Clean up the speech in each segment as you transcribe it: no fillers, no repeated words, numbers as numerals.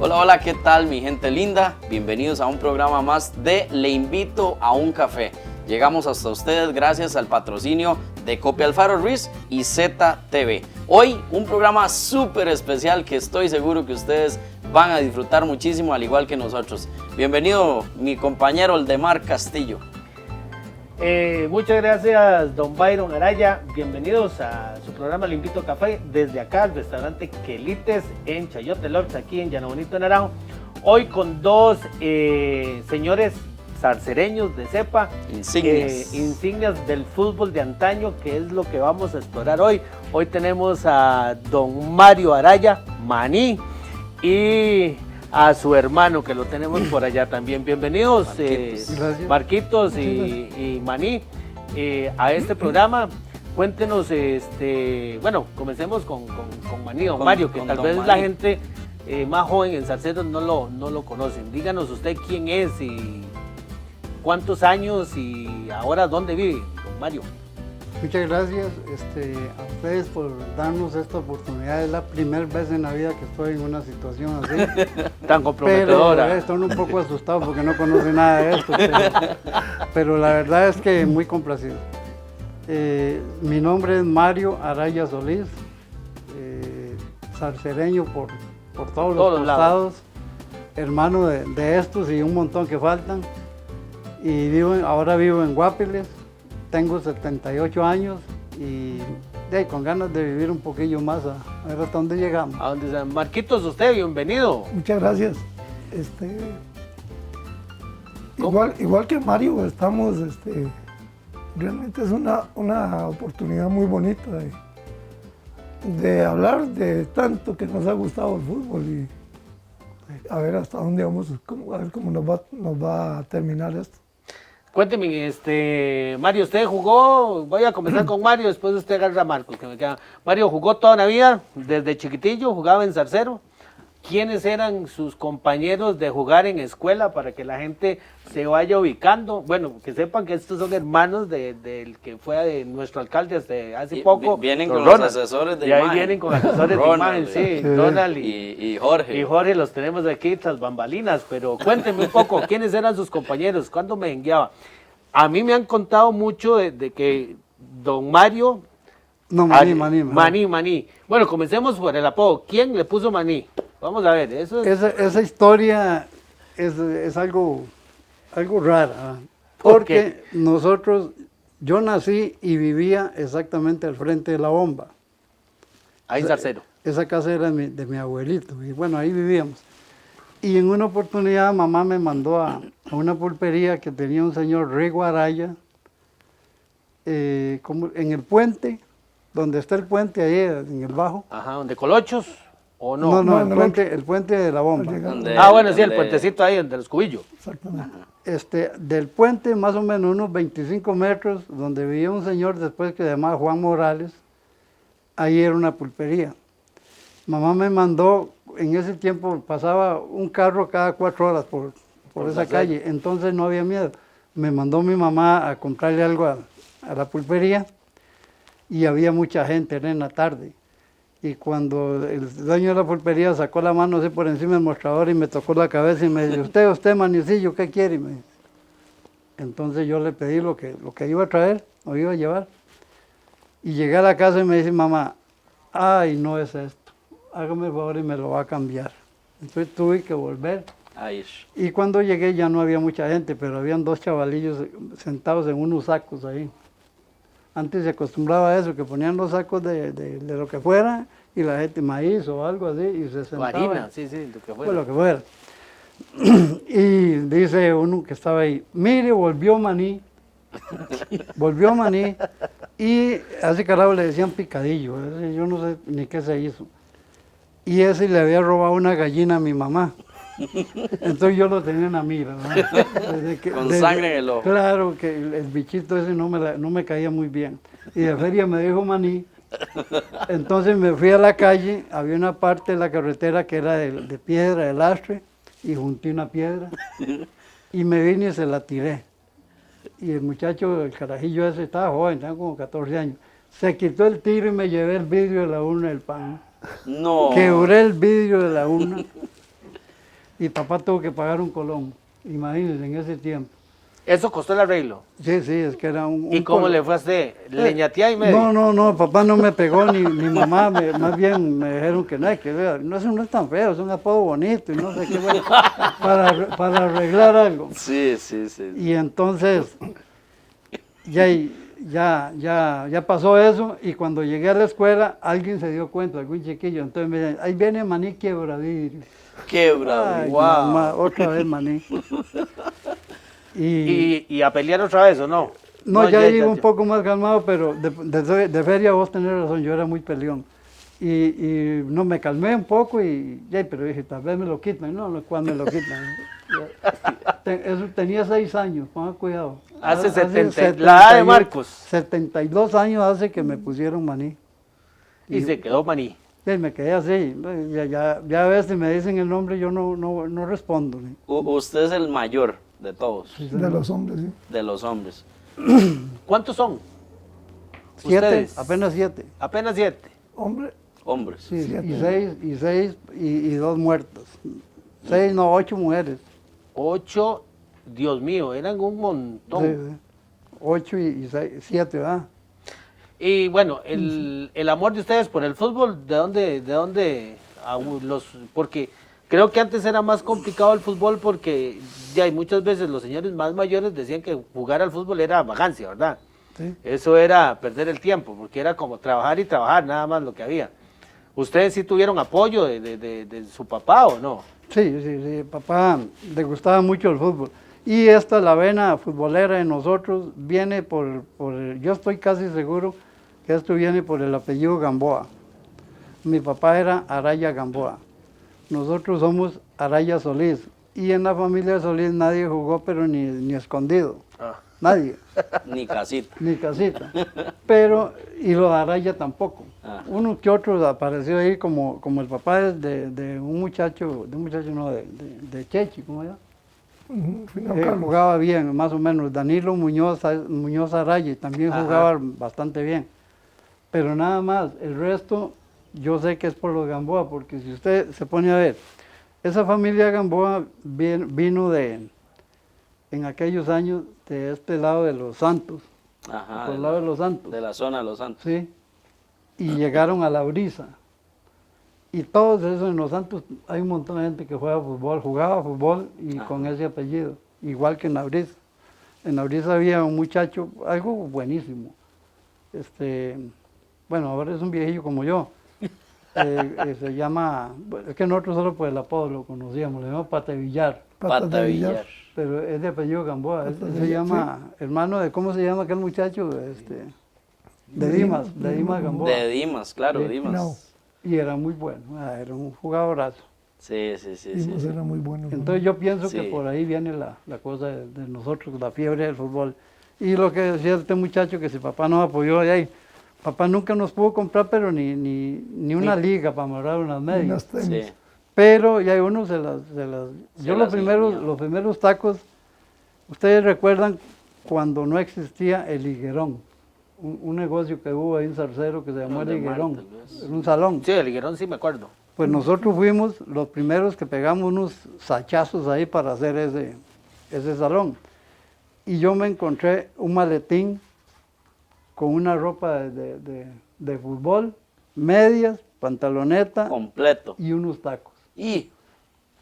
Hola, hola, ¿qué tal mi gente linda? Bienvenidos a un programa más de Le Invito a un Café. Llegamos hasta ustedes gracias al patrocinio de Copia Alfaro Ruiz y ZTV. Hoy un programa súper especial que estoy seguro que ustedes van a disfrutar muchísimo, al igual que nosotros. Bienvenido mi compañero Aldemar Castillo. Muchas gracias, don Byron Araya. Bienvenidos a su programa Le Invito a Café desde acá al restaurante Quelites en Chayote Lodge, aquí en Llano Bonito, Naranjo. Hoy con dos señores zarcereños de cepa, insignias del fútbol de antaño, que es lo que vamos a explorar hoy. Hoy tenemos a don Mario Araya, Maní, y a su hermano que lo tenemos por allá también. Bienvenidos, Marquitos y Maní, a este programa. Cuéntenos, bueno, comencemos con Maní o Mario, que tal vez la gente más joven en Zarceros no lo conocen. Díganos usted quién es y cuántos años y ahora dónde vive, don Mario. Muchas gracias a ustedes por darnos esta oportunidad. Es la primera vez en la vida que estoy en una situación así. Tan comprometedora. Pero estoy un poco asustado porque no conoce nada de esto. Pero la verdad es que muy complacido. Mi nombre es Mario Araya Solís, zarcereño por todos los costados, hermano de estos y un montón que faltan. Y ahora vivo en Guapiles. Tengo 78 años y con ganas de vivir un poquillo más, a ver hasta dónde llegamos. ¿A dónde está? Marquitos, usted, bienvenido. Muchas gracias. Igual que Mario, estamos, realmente es una oportunidad muy bonita de hablar de tanto que nos ha gustado el fútbol y a ver hasta dónde vamos, a ver cómo nos va a terminar esto. Cuénteme, Mario, usted jugó, voy a comenzar con Mario, después usted agarra a Marcos, que me queda. Mario jugó toda la vida, desde chiquitillo, jugaba en Zarcero. ¿Quiénes eran sus compañeros de jugar en escuela para que la gente se vaya ubicando? Bueno, que sepan que estos son hermanos del que fue nuestro alcalde hace poco. Vienen con los asesores de imagen. Y ahí vienen con asesores de imagen, sí. Ronald y Jorge. Y Jorge los tenemos aquí tras bambalinas, pero cuéntenme un poco, ¿quiénes eran sus compañeros? ¿Cuándo merengueaba? A mí me han contado mucho de que don Mario... No, Maní. Bueno, comencemos por el apodo. ¿Quién le puso Maní? Vamos a ver, eso es... Esa historia es algo rara, porque yo nací y vivía exactamente al frente de la bomba. Ahí en Zarcero. Esa casa era de mi abuelito, y bueno, ahí vivíamos. Y en una oportunidad mamá me mandó a una pulpería que tenía un señor Rigo Araya, como en el puente, donde está el puente ahí en el bajo. Ajá, ¿donde Colochos o no? No, el puente de la bomba. Bueno, sí, el puentecito ahí, donde los cubillos. Exactamente. Del puente más o menos unos 25 metros, donde vivía un señor después que se llamaba Juan Morales, ahí era una pulpería. Mamá me mandó, en ese tiempo pasaba un carro cada 4 horas por esa calle, entonces no había miedo. Me mandó mi mamá a comprarle algo a la pulpería y había mucha gente, era en la tarde. Y cuando el dueño de la pulpería sacó la mano así por encima del mostrador y me tocó la cabeza y me dice, usted, manicillo, ¿qué quiere? Y me dice. Entonces yo le pedí lo que iba a traer, o iba a llevar. Y llegué a la casa y me dice, mamá, ay, no es esto, hágame el favor y me lo va a cambiar. Entonces tuve que volver. Y cuando llegué ya no había mucha gente, pero habían 2 chavalillos sentados en unos sacos ahí. Antes se acostumbraba a eso, que ponían los sacos de lo que fuera y la gente maíz o algo así y se sentaba. Harina, sí, lo que fuera. Pues lo que fuera. Y dice uno que estaba ahí, mire, volvió Maní y a ese carajo le decían picadillo, yo no sé ni qué se hizo. Y ese le había robado una gallina a mi mamá. Entonces yo lo tenía en la mira, ¿no? Con sangre en el ojo. Claro que el bichito ese no me caía muy bien. Y de feria me dijo Maní. Entonces me fui a la calle, había una parte de la carretera que era de piedra, de lastre, y junté una piedra. Y me vine y se la tiré. Y el muchacho, el carajillo ese, estaba joven, tenía como 14 años. Se quitó el tiro y me llevé el vidrio de la urna del pan. No. Quebré el vidrio de la urna. y papá tuvo que pagar un colón, imagínense, en ese tiempo. Eso costó el arreglo. Sí, sí, es que era un... ¿Y cómo colón. le fue a usted? ¿Leñateada y medio? No, papá no me pegó, ni mamá, más bien me dijeron que no, eso no es tan feo, es un apodo bonito y no sé qué, bueno, para arreglar algo. Sí. Y entonces, ya pasó eso, y cuando llegué a la escuela, alguien se dio cuenta, algún chiquillo, entonces me decían, ahí viene Maní Quebradillo. Qué bravo. Ay, Wow. mamá, otra vez Maní. ¿Y a pelear otra vez o no? No, ya iba un poco más calmado, pero de feria vos tenés razón, yo era muy peleón. Y no, me calmé un poco, pero dije, tal vez me lo quitan. No, ¿cuándo me lo quitan? Eso tenía 6 años, pongan cuidado. Hace 70, la edad de Marcos. 72 años hace que me pusieron Maní. Y se quedó Maní. Y me quedé así, ya a veces me dicen el nombre, yo no respondo. ¿Sí? Usted es el mayor de todos, De los hombres, sí. de los hombres. ¿Cuántos son? 7, Ustedes. apenas 7. Apenas 7. Hombre, Hombres. Sí, Siete. y 6 y 2 muertos. 6, no, 8 mujeres. 8, Dios mío, eran un montón. 8 y 7, ¿verdad? Y bueno, el amor de ustedes por el fútbol, ¿de dónde porque creo que antes era más complicado el fútbol porque ya hay muchas veces los señores más mayores decían que jugar al fútbol era vagancia, ¿verdad? Sí. Eso era perder el tiempo, porque era como trabajar y trabajar, nada más lo que había. ¿Ustedes sí tuvieron apoyo de su papá o no? Sí, papá le gustaba mucho el fútbol. Y la vena futbolera de nosotros viene yo estoy casi seguro que esto viene por el apellido Gamboa. Mi papá era Araya Gamboa. Nosotros somos Araya Solís. Y en la familia de Solís nadie jugó, pero ni escondido. Nadie. Ni casita. Ni casita. Pero, y los Araya tampoco. Ah. Uno que otro apareció ahí como el papá de un muchacho, de Chechi, ¿cómo era? Final Carlos. Jugaba bien, más o menos. Danilo Muñoz Araya también Ajá. jugaba bastante bien. Pero nada más, el resto yo sé que es por los Gamboa, porque si usted se pone a ver, esa familia Gamboa vino en aquellos años de este lado de Los Santos, Ajá. por el lado de Los Santos, De la zona de Los Santos. sí, y llegaron a La Brisa. Y todos esos en Los Santos, hay un montón de gente que jugaba fútbol y Ajá. con ese apellido, igual que en La Brisa. En La Brisa había un muchacho, algo buenísimo, bueno, ahora es un viejillo como yo, se llama, es que nosotros solo por el apodo lo conocíamos, le llamamos Pata Villar, Patas de Villar. pero es de apellido Gamboa, Patas de se Villar, llama, hermano de, ¿cómo se llama aquel muchacho? De Dimas Gamboa. De Dimas, claro, Sí. Dimas. No. Y era muy bueno, era un jugadorazo. Sí. Dimos era muy bueno. Entonces yo pienso Sí. que por ahí viene la cosa de nosotros, la fiebre del fútbol. Y lo que decía este muchacho, que si papá nos apoyó, papá nunca nos pudo comprar, pero ni una liga para amarrar unas medias. Unas tenis. Sí. Pero ya uno se las yo las ingeniaba. los primeros tacos, ustedes recuerdan cuando no existía el higuerón, un negocio que hubo ahí en Zarcero que se llamó el Donde higuerón, Marta, tal vez. era un salón. Sí, el higuerón sí me acuerdo. Pues nosotros fuimos los primeros que pegamos unos sachazos ahí para hacer ese salón. Y yo me encontré un maletín con una ropa de fútbol, medias, pantaloneta Completo. y unos tacos. Y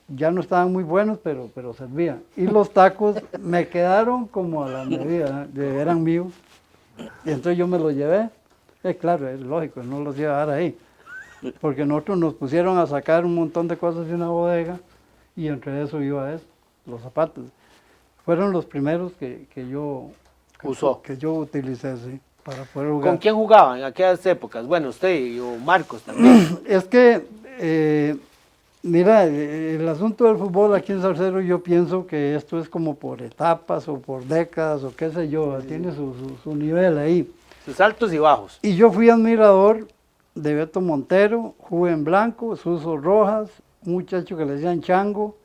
Ya no estaban muy buenos, pero servían. Y los tacos me quedaron como a la medida, eran míos. Y entonces yo me los llevé. Claro, es lógico, no los iba a dar ahí. Porque nosotros nos pusieron a sacar un montón de cosas de una bodega y entre eso iba los zapatos. Fueron los primeros que yo Usó. que yo utilicé, sí, para poder jugar. ¿Con quién jugaban en aquellas épocas? Bueno, usted y Marcos también. Es que, mira, el asunto del fútbol aquí en Zarcero, yo pienso que esto es como por etapas o por décadas o qué sé yo, tiene su nivel ahí. Sus altos y bajos. Y yo fui admirador de Beto Montero, jugué en Blanco, Suso Rojas, un muchacho que le decían Chango.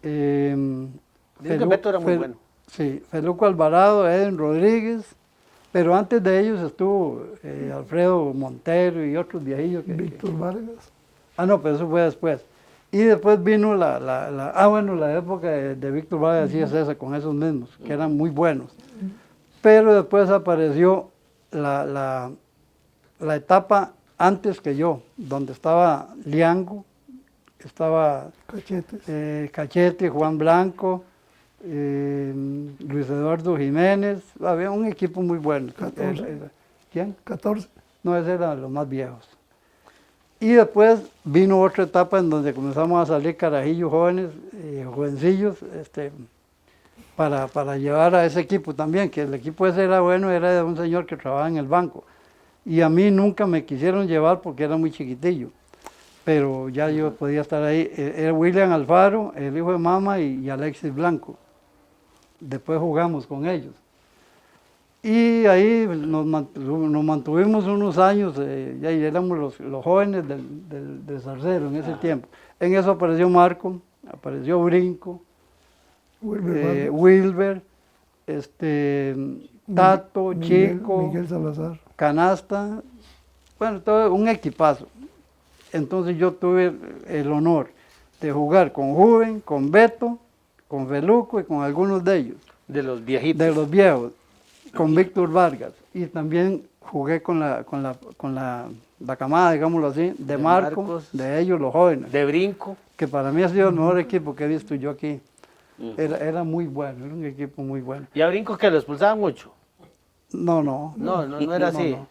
Dicen que Beto era muy bueno. Sí, Feluco Alvarado, Eden Rodríguez, pero antes de ellos estuvo Alfredo Montero y otros viejillos. Víctor Vargas. No, pero eso fue después. Y después vino la época de Víctor Vargas y esa, con esos mismos, que eran muy buenos. Pero después apareció la etapa antes que yo, donde estaba Liango, estaba Cachete, Juan Blanco, Luis Eduardo Jiménez, había un equipo muy bueno. 14. ¿Quién? 14. No, esos eran los más viejos. Y después vino otra etapa en donde comenzamos a salir carajillos jóvenes, jovencillos, para llevar a ese equipo también, que el equipo ese era bueno, era de un señor que trabajaba en el banco. Y a mí nunca me quisieron llevar porque era muy chiquitillo, pero ya yo podía estar ahí. Era William Alfaro, el hijo de Mama, y Alexis Blanco. Después jugamos con ellos. Y ahí nos mantuvimos unos años, ya éramos los jóvenes del Zarcero en ese tiempo. En eso apareció Marco, apareció Brinco, Wilber, Tato, Chico, Miguel Salazar, Canasta, bueno, todo un equipazo. Entonces yo tuve el honor de jugar con Juven, con Beto, con Feluco y con algunos de ellos. De los viejitos. De los viejos, con Víctor Vargas. Y también jugué con la camada, digámoslo así, de Marcos, de ellos, los jóvenes. De Brinco. Que para mí ha sido el mejor equipo que he visto yo aquí. Era muy bueno, era un equipo muy bueno. ¿Y a Brinco que lo expulsaban mucho? No Era así. no.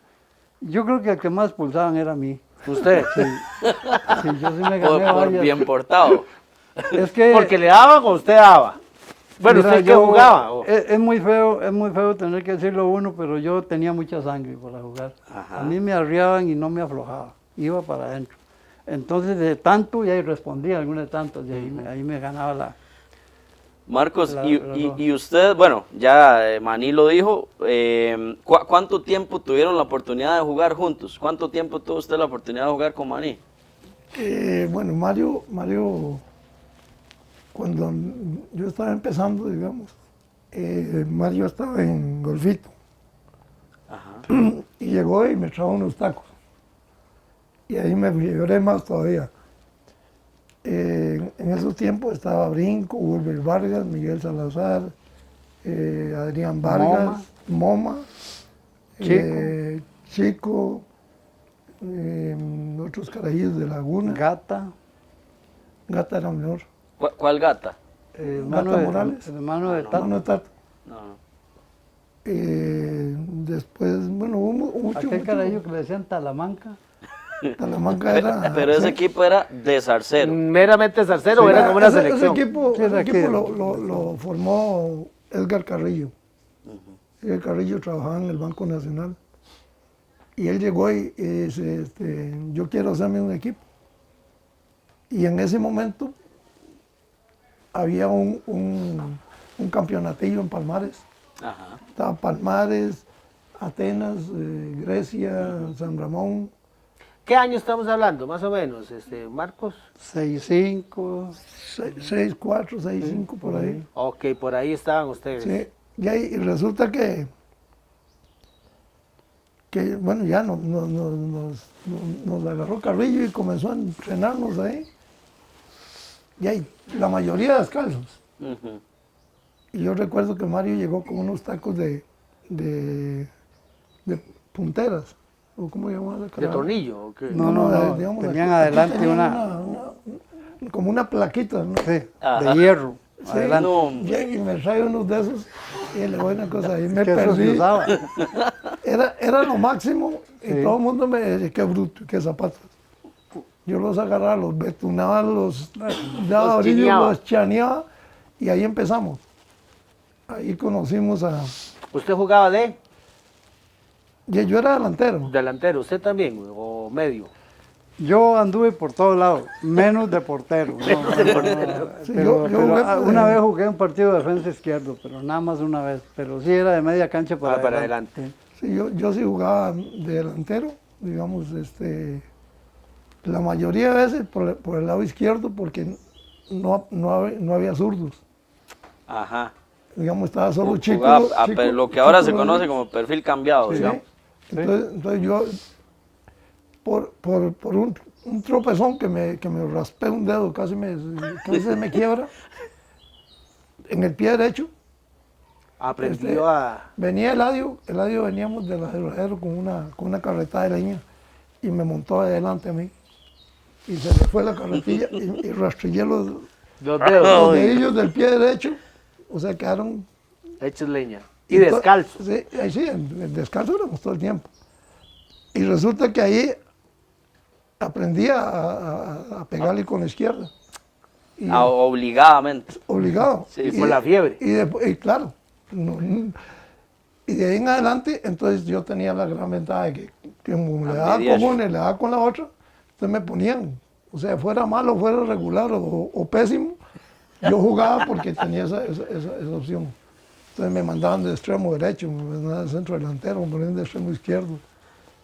Yo creo que el que más expulsaban era a mí. ¿Usted? Sí, yo sí me gané Por varias. bien portado. Es que, ¿Porque le daban o usted daba? Bueno, mira, ¿usted qué jugaba? Es muy feo tener que decirlo uno, pero yo tenía mucha sangre para jugar. Ajá. A mí me arriaban y no me aflojaba, iba para adentro. Entonces de tanto ya respondía algunas de tantas, y ahí me ganaba la... Marcos, La- y usted, bueno, ya Maní lo dijo, ¿cuánto tiempo tuvieron la oportunidad de jugar juntos? ¿Cuánto tiempo tuvo usted la oportunidad de jugar con Maní? Bueno, Mario, cuando yo estaba empezando, digamos, Mario estaba en Golfito. Ajá. Y llegó y me trajo unos tacos. Y ahí me lloré más todavía. En esos tiempos estaba Brinco, Wilber Vargas, Miguel Salazar, Adrián Vargas, Moma, Chico, otros carajillos de Laguna. Gata, Gata era menor. ¿Cuál gata? Gata Morales. el hermano de Tato. Hermano de Tato. No. Después, bueno, hubo mucho. Aquel carajillo que le decían Talamanca. Talamanca era. Pero ese equipo era de Zarcero. ¿Meramente Zarcero o era como una selección? Ese equipo, Sí, era que- lo formó Edgar Carrillo. Edgar Carrillo trabajaba en el Banco Nacional. Y él llegó y dice, yo quiero hacerme un equipo. Y en ese momento había un campeonatillo en Palmares. Ajá. Estaba Palmares, Atenas, Grecia, San Ramón. ¿Qué año estamos hablando, más o menos, Marcos? 6-5. 6-4, 6-5 por ahí. Ok, por ahí estaban ustedes. Sí, y ahí resulta que bueno, ya nos agarró Carrillo y comenzó a entrenarnos ahí. Y ahí, la mayoría descalzos. Ujú. Y yo recuerdo que Mario llegó con unos tacos de punteras, o cómo llamaban la ¿De carrera. tornillo? ¿O qué? No, digamos, tenían aquí adelante tenían como una plaquita, ¿no? Sí, Ajá. de hierro. Sí, Adelante. No, hombre. y me trae unos de esos y le voy a una cosa ahí, me Que eso se perdí. usaba. Era lo máximo y Sí. todo el mundo me decía, qué bruto, qué zapatos. Yo los agarraba, los betunaba, los daba brillo, chineaba. los chaneaba y ahí empezamos. Ahí conocimos a... ¿Usted jugaba de Yo era delantero. delantero? ¿Usted también? ¿O medio? Yo anduve por todos lados, menos de portero. No, Sí, pero, yo jugué por una ahí. vez jugué un partido de defensa izquierdo, pero nada más una vez. Pero sí era de media cancha para Para adelante. adelante. Sí, yo sí jugaba de delantero, digamos, la mayoría de veces por el lado izquierdo porque no había zurdos. Ajá. Digamos, estaba solo Chico. Jugaba Chico- lo que ahora se Chico conoce Rodríguez. como perfil cambiado, Sí. digamos. Entonces yo, por un tropezón que me raspé un dedo, casi se me quiebra, en el pie derecho. Aprendió a... Venía Eladio veníamos del aerodero con una carreta de leña y me montó adelante a mí. Y se le fue la carretilla y rastrillé los dedillos del pie derecho, o sea, quedaron... Hechos leña. Y descalzo. Sí, ahí sí, en descalzo éramos todo el tiempo. Y resulta que ahí aprendí a pegarle con la izquierda. Y, Obligadamente. obligado. Sí, por la fiebre. Y claro. Y de ahí en adelante, entonces yo tenía la gran ventaja de que como le daba con una y le daba con la otra, entonces me ponían, o sea, fuera malo, fuera regular o pésimo, yo jugaba porque tenía esa opción. Entonces me mandaban de extremo derecho, me mandaban de centro delantero, me ponían de extremo izquierdo,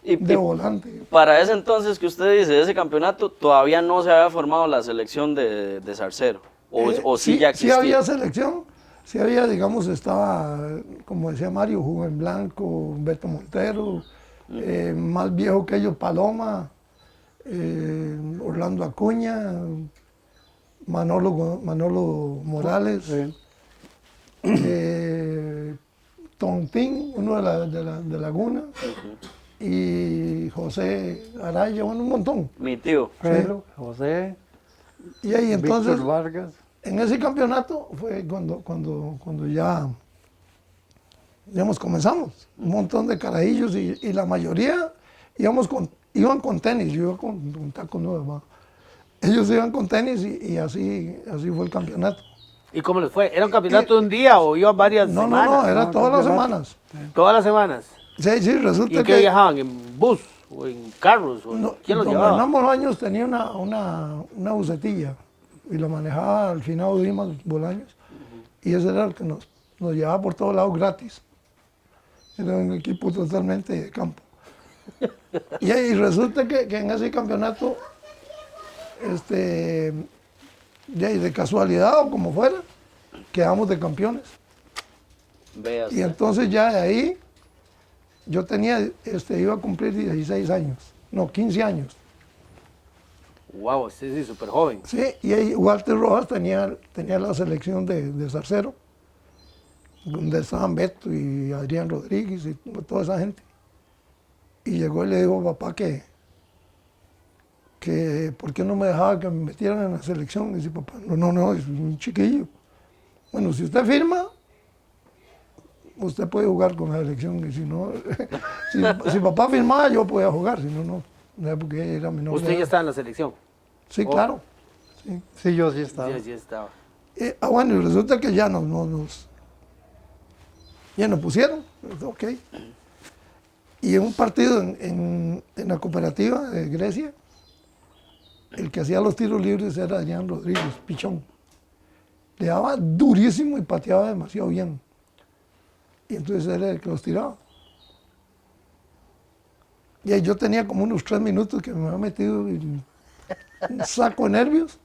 de volante. Para ese entonces que usted dice, ese campeonato, todavía no se había formado la selección de Zarcero, o sí ya existía. Sí había selección, sí había, digamos, estaba, como decía Mario, Hugo en Blanco, Humberto Montero, más viejo que ellos, Paloma, Orlando Acuña, Manolo Morales. Sí. Tontín, uno de Laguna, y José Araya, bueno, un montón. Mi tío. Pedro, José, y ahí entonces, Víctor Vargas. En ese campeonato fue cuando ya, digamos, comenzamos. Un montón de carajillos y la mayoría iban con tenis, yo iba con tacos nuevos. Ellos iban con tenis y así fue el campeonato. ¿Y cómo les fue? ¿Era un campeonato de un día o iban varias semanas? No, era todas las semanas. ¿Todas las semanas? Sí, resulta ¿Y en qué viajaban? ¿En bus o en carros? ¿Quién los llevaba? Don Fernando Años tenía una bucetilla y la manejaba al finado Dimas Bolaños, y ese era el que nos llevaba por todos lados gratis. Era un equipo totalmente de campo. Y resulta que en ese campeonato, de casualidad o como fuera, quedamos de campeones. Y entonces ya de ahí, yo iba a cumplir 16 años, no, 15 años. Wow, sí, súper joven. Sí, y ahí Walter Rojas tenía la selección de Zarcero, donde estaban Beto y Adrián Rodríguez y toda esa gente. Y llegó y le dijo a papá que por qué no me dejaba que me metieran en la selección. Y dice papá, no, es un chiquillo. Bueno, si usted firma, usted puede jugar con la selección. Y si no, si papá firmaba, yo podía jugar, si no, porque era menor. ¿Usted ya estaba en la selección? Sí, claro. Sí, yo sí estaba. Sí estaba. Bueno, y resulta que ya nos pusieron, ok. Y en un partido en la cooperativa de Grecia, el que hacía los tiros libres era Adrián Rodríguez, pichón. Le daba durísimo y pateaba demasiado bien. Y entonces era el que los tiraba. Y ahí yo tenía como unos 3 minutos que me había metido en un saco de nervios,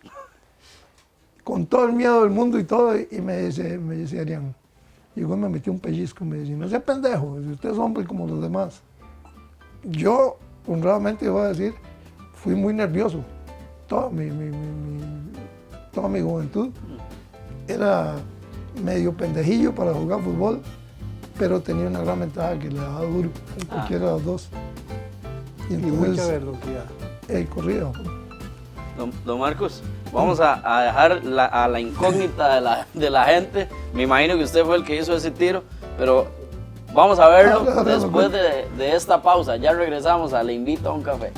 con todo el miedo del mundo y todo, y me dice Adrián, llegó y me metió un pellizco, me dice, no sea pendejo, usted es hombre como los demás. Yo, honradamente voy a decir, fui muy nervioso. Toda mi juventud era medio pendejillo para jugar fútbol, pero tenía una gran ventaja que le daba duro en cualquiera de los dos. Y mucha velocidad. Corrido. Don Marcos, vamos a dejar a la incógnita de la gente. Me imagino que usted fue el que hizo ese tiro, pero vamos a verlo después de esta pausa. Ya regresamos a Le Invito a un Café.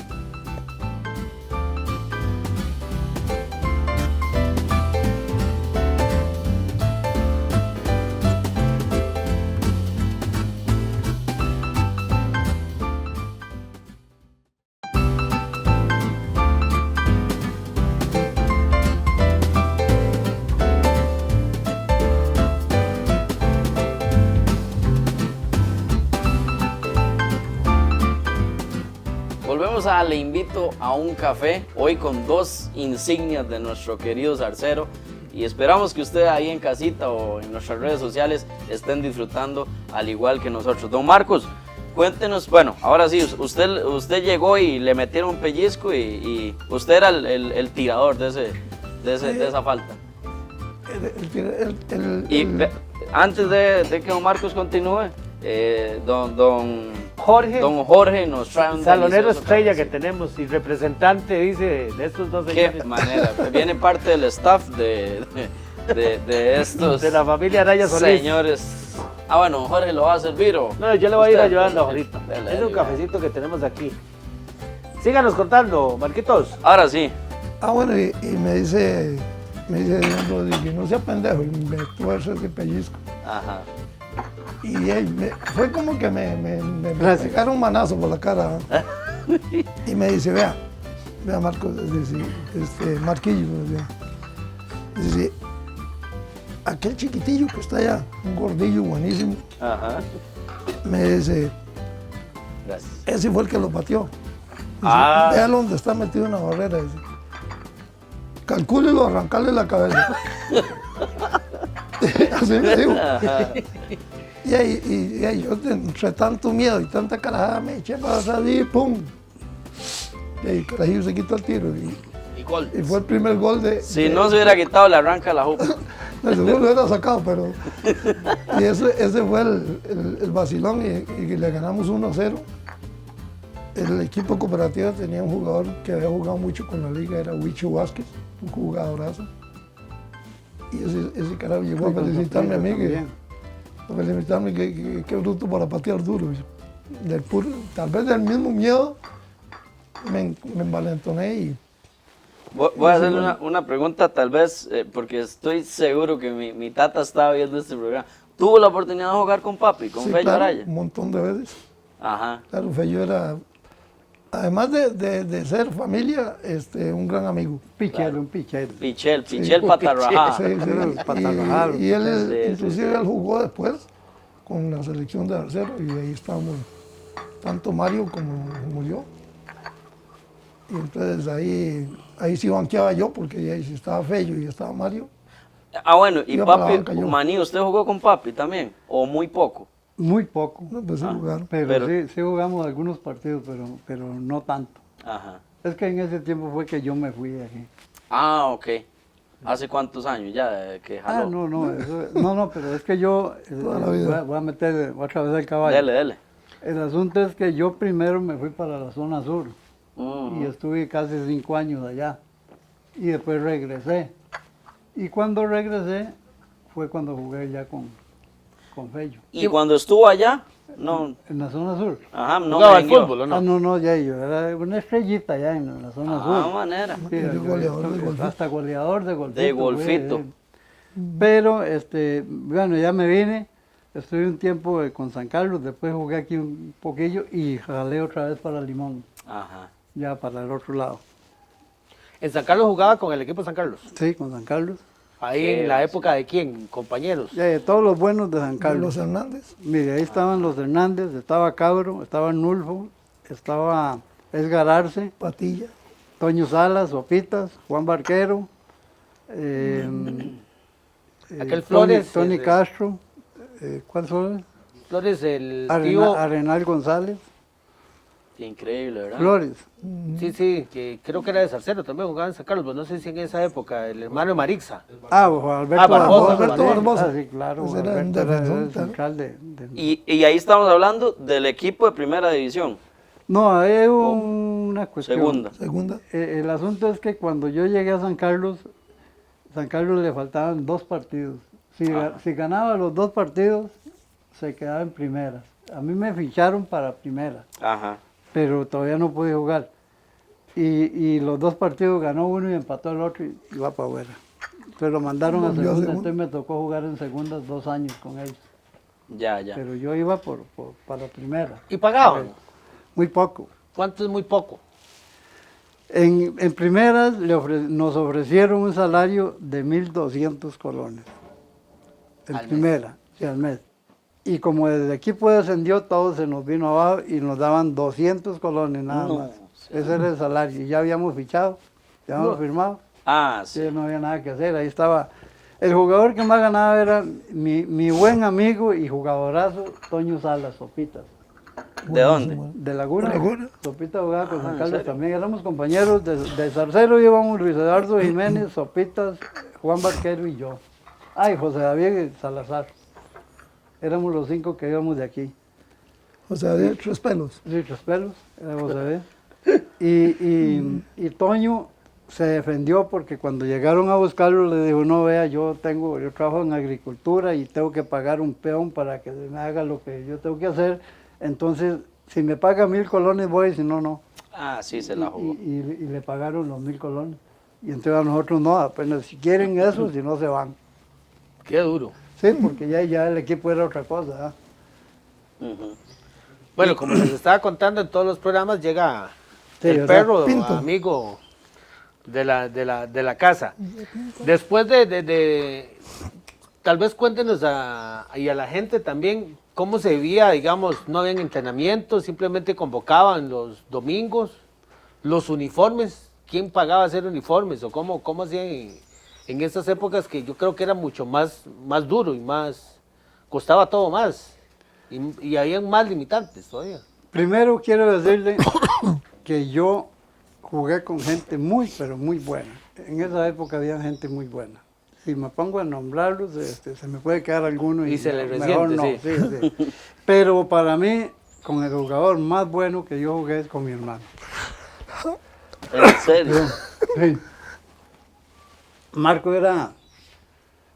Le Invito a un Café, hoy con 2 insignias de nuestro querido Zarcero, y esperamos que ustedes ahí en casita o en nuestras redes sociales estén disfrutando al igual que nosotros. Don Marcos, Cuéntenos, bueno, ahora sí, usted llegó y le metieron un pellizco y usted era el tirador de esa falta. Antes de que don Marcos continúe, don Jorge nos trae un salonero delicioso estrella que cafecito. tenemos y representante, dice, de estos dos señores. Qué manera, viene parte del staff de estos De la familia Araya Solís. señores. Ah, bueno, Jorge lo va a servir o. No, yo le voy a ir usted? ayudando ahorita. Dele, Es un dele. cafecito que tenemos aquí. Síganos contando, Marquitos. Ahora sí. Bueno, y me dice don Rodrigo, no sea pendejo, y me tuerce ese pellizco. Ajá. Y fue como que me Gracias. pegaron un manazo por la cara. ¿no? Y me dice, vea Marcos, dice, Marquillo, dice, aquel chiquitillo que está allá, un gordillo buenísimo, Ajá. me dice, Gracias. ese fue el que lo pateó. Dice, véalo donde está metido en la barrera. Dice, calcúlelo, arrancarle la cabeza. Así me dijo. Y ahí yo, entre tanto miedo y tanta carajada, me eché para atrás y ¡pum! Y ahí Carajillo se quitó el tiro. Y gol. Y fue el primer gol de... Si no se hubiera quitado, le arranca la jupa. De seguro lo hubiera sacado, pero... Y ese fue el vacilón y le ganamos 1-0. El equipo cooperativo tenía un jugador que había jugado mucho con la liga, era Huicho Vázquez, un jugadorazo. Y ese carajo llegó a felicitarme a mí, que bruto para patear duro. Tal vez del mismo miedo me envalentoné y... Voy a hacerle una pregunta, tal vez, porque estoy seguro que mi tata estaba viendo este programa. ¿Tuvo la oportunidad de jugar con papi, con Sí, Fello claro, Araya? un montón de veces. Ajá. Claro, Fello era, además de ser familia, un gran amigo. Pichero, un pichero. Pichel Patarrajá. Sí, Los patarrajados. Y él, Sí, inclusive, él jugó después con la selección de Arcero y ahí estábamos, tanto Mario como yo. Y entonces ahí sí banqueaba yo, porque ahí sí estaba Fello y estaba Mario. Ah, bueno, y Iba para la papi, banca yo. Maní, ¿usted jugó con papi también? ¿O muy poco? Muy poco. No, pues sí jugaron. Pero sí jugamos algunos partidos, pero no tanto. Ajá. Es que en ese tiempo fue que yo me fui de aquí. Ah, ok. ¿Hace cuántos años ya que jaló? No, pero es que yo Toda la vida. voy a meter otra vez el caballo. Dele. El asunto es que yo primero me fui para la zona sur Ujú. y estuve casi 5 años allá y después regresé. Y cuando regresé fue cuando jugué ya con Fello. ¿Y cuando estuvo allá? No. En la zona sur. Ajá, no ¿Jugaba al merengueó. fútbol o no? No, ya yo era una estrellita ya en la zona Ah, sur. manera. Sí, Yo goleador de golfito. hasta goleador de golfito. De golfito. Pero, bueno, ya me vine, estuve un tiempo con San Carlos, después jugué aquí un poquillo y jalé otra vez para Limón, Ajá. ya para el otro lado. En San Carlos jugaba con el equipo de San Carlos. Sí, con San Carlos. Ahí Qué en la vacilón. época de quién, compañeros. Ya, todos los buenos de San Carlos Carlos. Hernández. Mire, ahí estaban los Hernández, estaba Cabro, estaba Nulfo, estaba Edgar Arce, Patilla. Toño Salas, Sopitas, Juan Barquero, Aquel Flores, Tony el- Castro, ¿cuál son? Flores, el tío. Arenal González, Qué increíble, ¿verdad? Flores. Sí, que creo que era de Salcero, también jugaba en San Carlos, pero no sé si en esa época, el hermano de Marixa. Juan Alberto Barbosa, Alberto Barbosa. Sí, claro, Pues Juan era un Alberto era defensor, el claro. central de... Y ahí estamos hablando del equipo de primera división. No, hay una cuestión. Segunda. Segunda. El asunto es que cuando yo llegué a San Carlos le faltaban 2 partidos. Si ganaba los 2 partidos, se quedaba en primera. A mí me ficharon para primera, Ajá. pero todavía no pude jugar. Y los 2 partidos ganó uno y empató el otro y va para afuera. Entonces lo mandaron a Volvió a segunda, segunda. entonces me tocó jugar en segundas 2 años con ellos. Ya. Pero yo iba para primera. ¿Y pagaban? Muy poco. ¿Cuánto es muy poco? En primeras nos ofrecieron un salario de 1.200 colones. En ¿Al mes? primera, sí, al mes. Y como el equipo descendió, todo se nos vino abajo y nos daban 200 colones nada No, más. sí. Ese era el salario. Y ya habíamos fichado, ya habíamos firmado. Ah, sí. Sí, no había nada que hacer. Ahí estaba. El jugador que más ganaba era mi buen amigo y jugadorazo, Toño Salas, Sopitas. ¿De dónde? De Laguna. Laguna. Sopita jugaba con San ¿en Carlos serio? también. Éramos compañeros de Zarcero, íbamos Luis Eduardo Jiménez, Sopitas, Juan Barquero y yo. Ay, José David Salazar. Éramos los 5 que íbamos de aquí. O sea, de 3 pelos. Sí, Tres Pelos, era José David. Y Toño se defendió porque cuando llegaron a buscarlo le dijo, no, vea, yo trabajo en agricultura y tengo que pagar un peón para que me haga lo que yo tengo que hacer. Entonces, si me paga 1,000 colones voy, si no, no. Ah, sí, se la jugó. Y le pagaron los 1,000 colones. Y entonces a nosotros no, apenas si quieren eso, si no se van. Qué duro. Sí, porque ya el equipo era otra cosa. ¿Ah? Ujú. Bueno, como les estaba contando, en todos los programas llega Sí, el o sea, perro, Pinto. amigo de la casa. Después tal vez cuéntenos y a la gente también cómo se vivía, digamos, no habían entrenamientos, simplemente convocaban los domingos, los uniformes, ¿quién pagaba hacer uniformes o cómo hacían en esas épocas que yo creo que era mucho más duro y más, costaba todo más y habían más limitantes todavía? Primero quiero decirle que yo jugué con gente muy, pero muy buena. En esa época había gente muy buena. Si me pongo a nombrarlos, se me puede quedar alguno y se le mejor resiente, no. Sí. Pero para mí, con el jugador más bueno que yo jugué es con mi hermano. ¿En serio? Sí. Marco era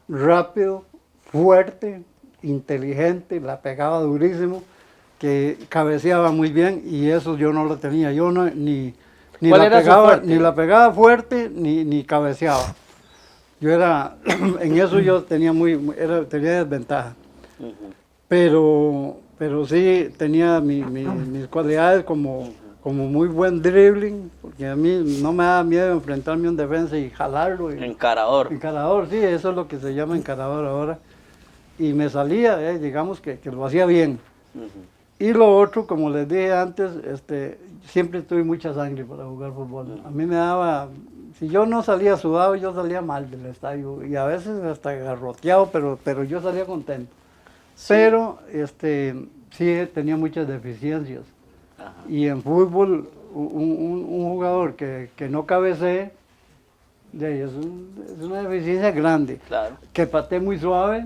rápido, fuerte, inteligente, la pegaba durísimo, que cabeceaba muy bien y eso yo no lo tenía. Yo no, ni ¿Cuál era su fuerte? ni la pegaba fuerte ni cabeceaba. Yo era, en eso yo tenía tenía desventaja. Ujú. Pero sí tenía mis cualidades como muy buen dribbling, porque a mí no me da miedo enfrentarme a un defensa y jalarlo. Encarador. Encarador, sí, eso es lo que se llama encarador ahora. Y me salía, digamos que lo hacía bien. Ujú. Y lo otro, como les dije antes, siempre tuve mucha sangre para jugar fútbol. A mí me daba, si yo no salía sudado, yo salía mal del estadio. Y a veces hasta garroteado, pero yo salía contento. Sí. Pero sí tenía muchas deficiencias. Ajá. Y en fútbol, un jugador que no cabecee, es una deficiencia grande. Claro. Que patee muy suave.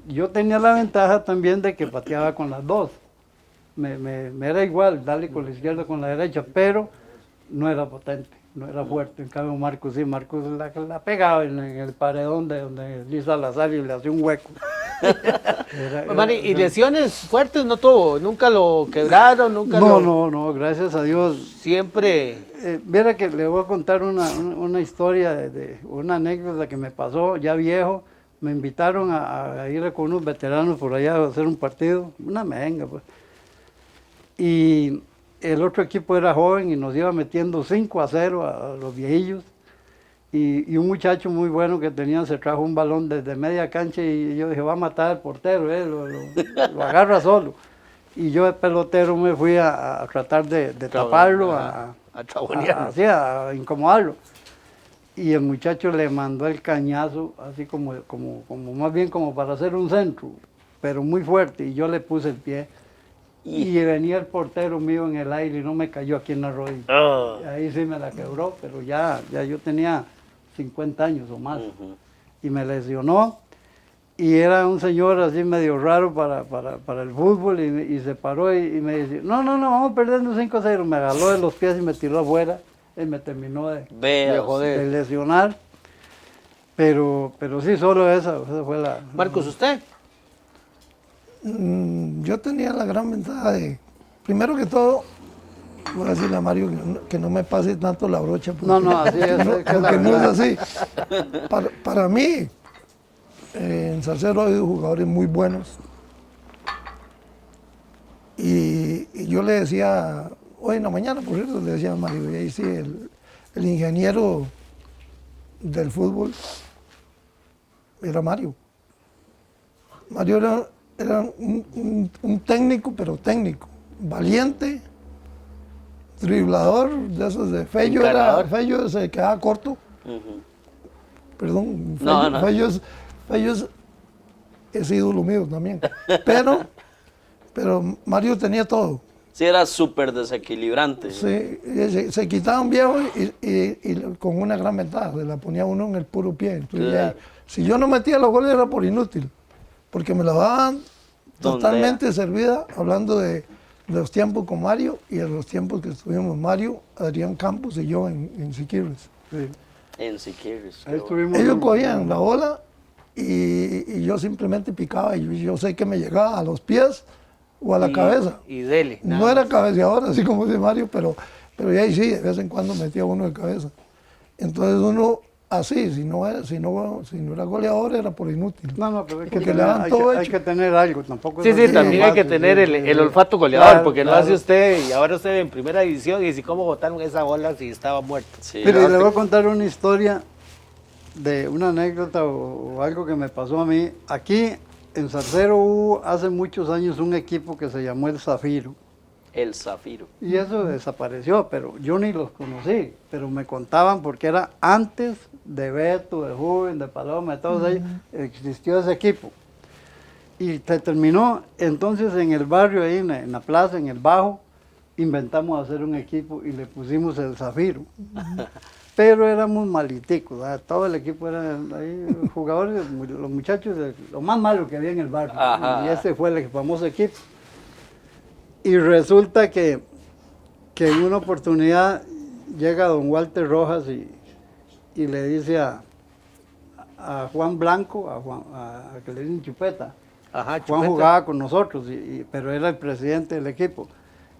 Yo tenía la ventaja también de que pateaba con las dos. Me era igual darle con la izquierda o con la derecha, pero no era potente, no era fuerte. En cambio Marcos sí, Marcos la pegaba en el paredón donde Luis Salazar y le hacía un hueco. ¿Y lesiones fuertes no tuvo? ¿Nunca lo quebraron? ¿Nunca No, gracias a Dios. Siempre... Viera que le voy a contar una historia, una anécdota que me pasó ya viejo. Me invitaron a ir con unos veteranos por allá a hacer un partido, una merenga pues. Y el otro equipo era joven y nos iba metiendo 5-0 a los viejillos. Y un muchacho muy bueno que tenía se trajo un balón desde media cancha y yo dije, va a matar al portero, lo agarra solo. Y yo de pelotero me fui a tratar de taparlo, a incomodarlo. Y el muchacho le mandó el cañazo, así como más bien como para hacer un centro, pero muy fuerte, y yo le puse el pie. Y venía el portero mío en el aire y no me cayó aquí en la rodilla. Oh. Ahí sí me la quebró, pero ya yo tenía 50 años o más. Ujú. Y me lesionó. Y era un señor así medio raro para el fútbol y se paró y me dice, no, vamos perdiendo 5-0. Me agarró de los pies y me tiró afuera. Y me terminó de lesionar. Pero sí, solo esa fue la... Marcos, ¿usted? Yo tenía la gran ventaja de, primero que todo, voy a decirle a Mario que no me pase tanto la brocha. Porque, No, así es. porque no es así. Para mí, en Zarcero ha habido jugadores muy buenos. Y yo le decía, hoy en la mañana, por cierto, le decía a Mario, y ahí sí, el ingeniero del fútbol era Mario. Mario era un técnico, pero técnico, valiente, driblador, de esos de Fello, Fello se quedaba corto. Ujú. Perdón, No. Fello es ídolo mío también. Pero Mario tenía todo. Sí, era súper desequilibrante. Sí, se quitaba un viejo y con una gran ventaja, se la ponía uno en el puro pie. Entonces, Claro. si yo no metía los goles era por inútil, porque me la daban totalmente servida, hablando de los tiempos con Mario y de los tiempos que estuvimos Mario, Adrián Campos y yo en Siquirres. Sí. En Siquirres. Ahí estuvimos. Ellos cogían la bola y yo simplemente picaba y yo sé que me llegaba a los pies o a la cabeza. Y dele. No era cabeceador, así como dice Mario, pero ya ahí sí, de vez en cuando metía uno de cabeza. Entonces uno, así, si no era goleador, era por inútil. No, pero hay que, Porque tener, le dan hay, todo que, hay hecho. que tener algo, tampoco. Sí, es sí, así también hay que fácil, tener sí, el olfato goleador, Claro, porque no claro. hace usted, y ahora usted en primera división, y si cómo botaron esa bola si estaba muerto. Sí. Pero le voy a contar una historia de una anécdota o algo que me pasó a mí. Aquí en Zarcero hubo hace muchos años un equipo que se llamó el Zafiro. El Zafiro. Y eso desapareció, pero yo ni los conocí, pero me contaban porque era antes de Beto, de Joven, de Paloma, de todos ellos, existió ese equipo. Y se terminó, entonces en el barrio, ahí en la plaza, en el Bajo, inventamos hacer un equipo y le pusimos el Zafiro. Pero éramos maliticos, ¿verdad? Todo el equipo era ahí, jugadores, los muchachos, lo más malo que había en el barrio. Ajá. Y ese fue el famoso equipo. Y resulta que en una oportunidad llega don Walter Rojas y le dice a Juan Blanco, a que le dicen Chupeta. Ajá, Juan Chupeta. jugaba con nosotros, pero era el presidente del equipo.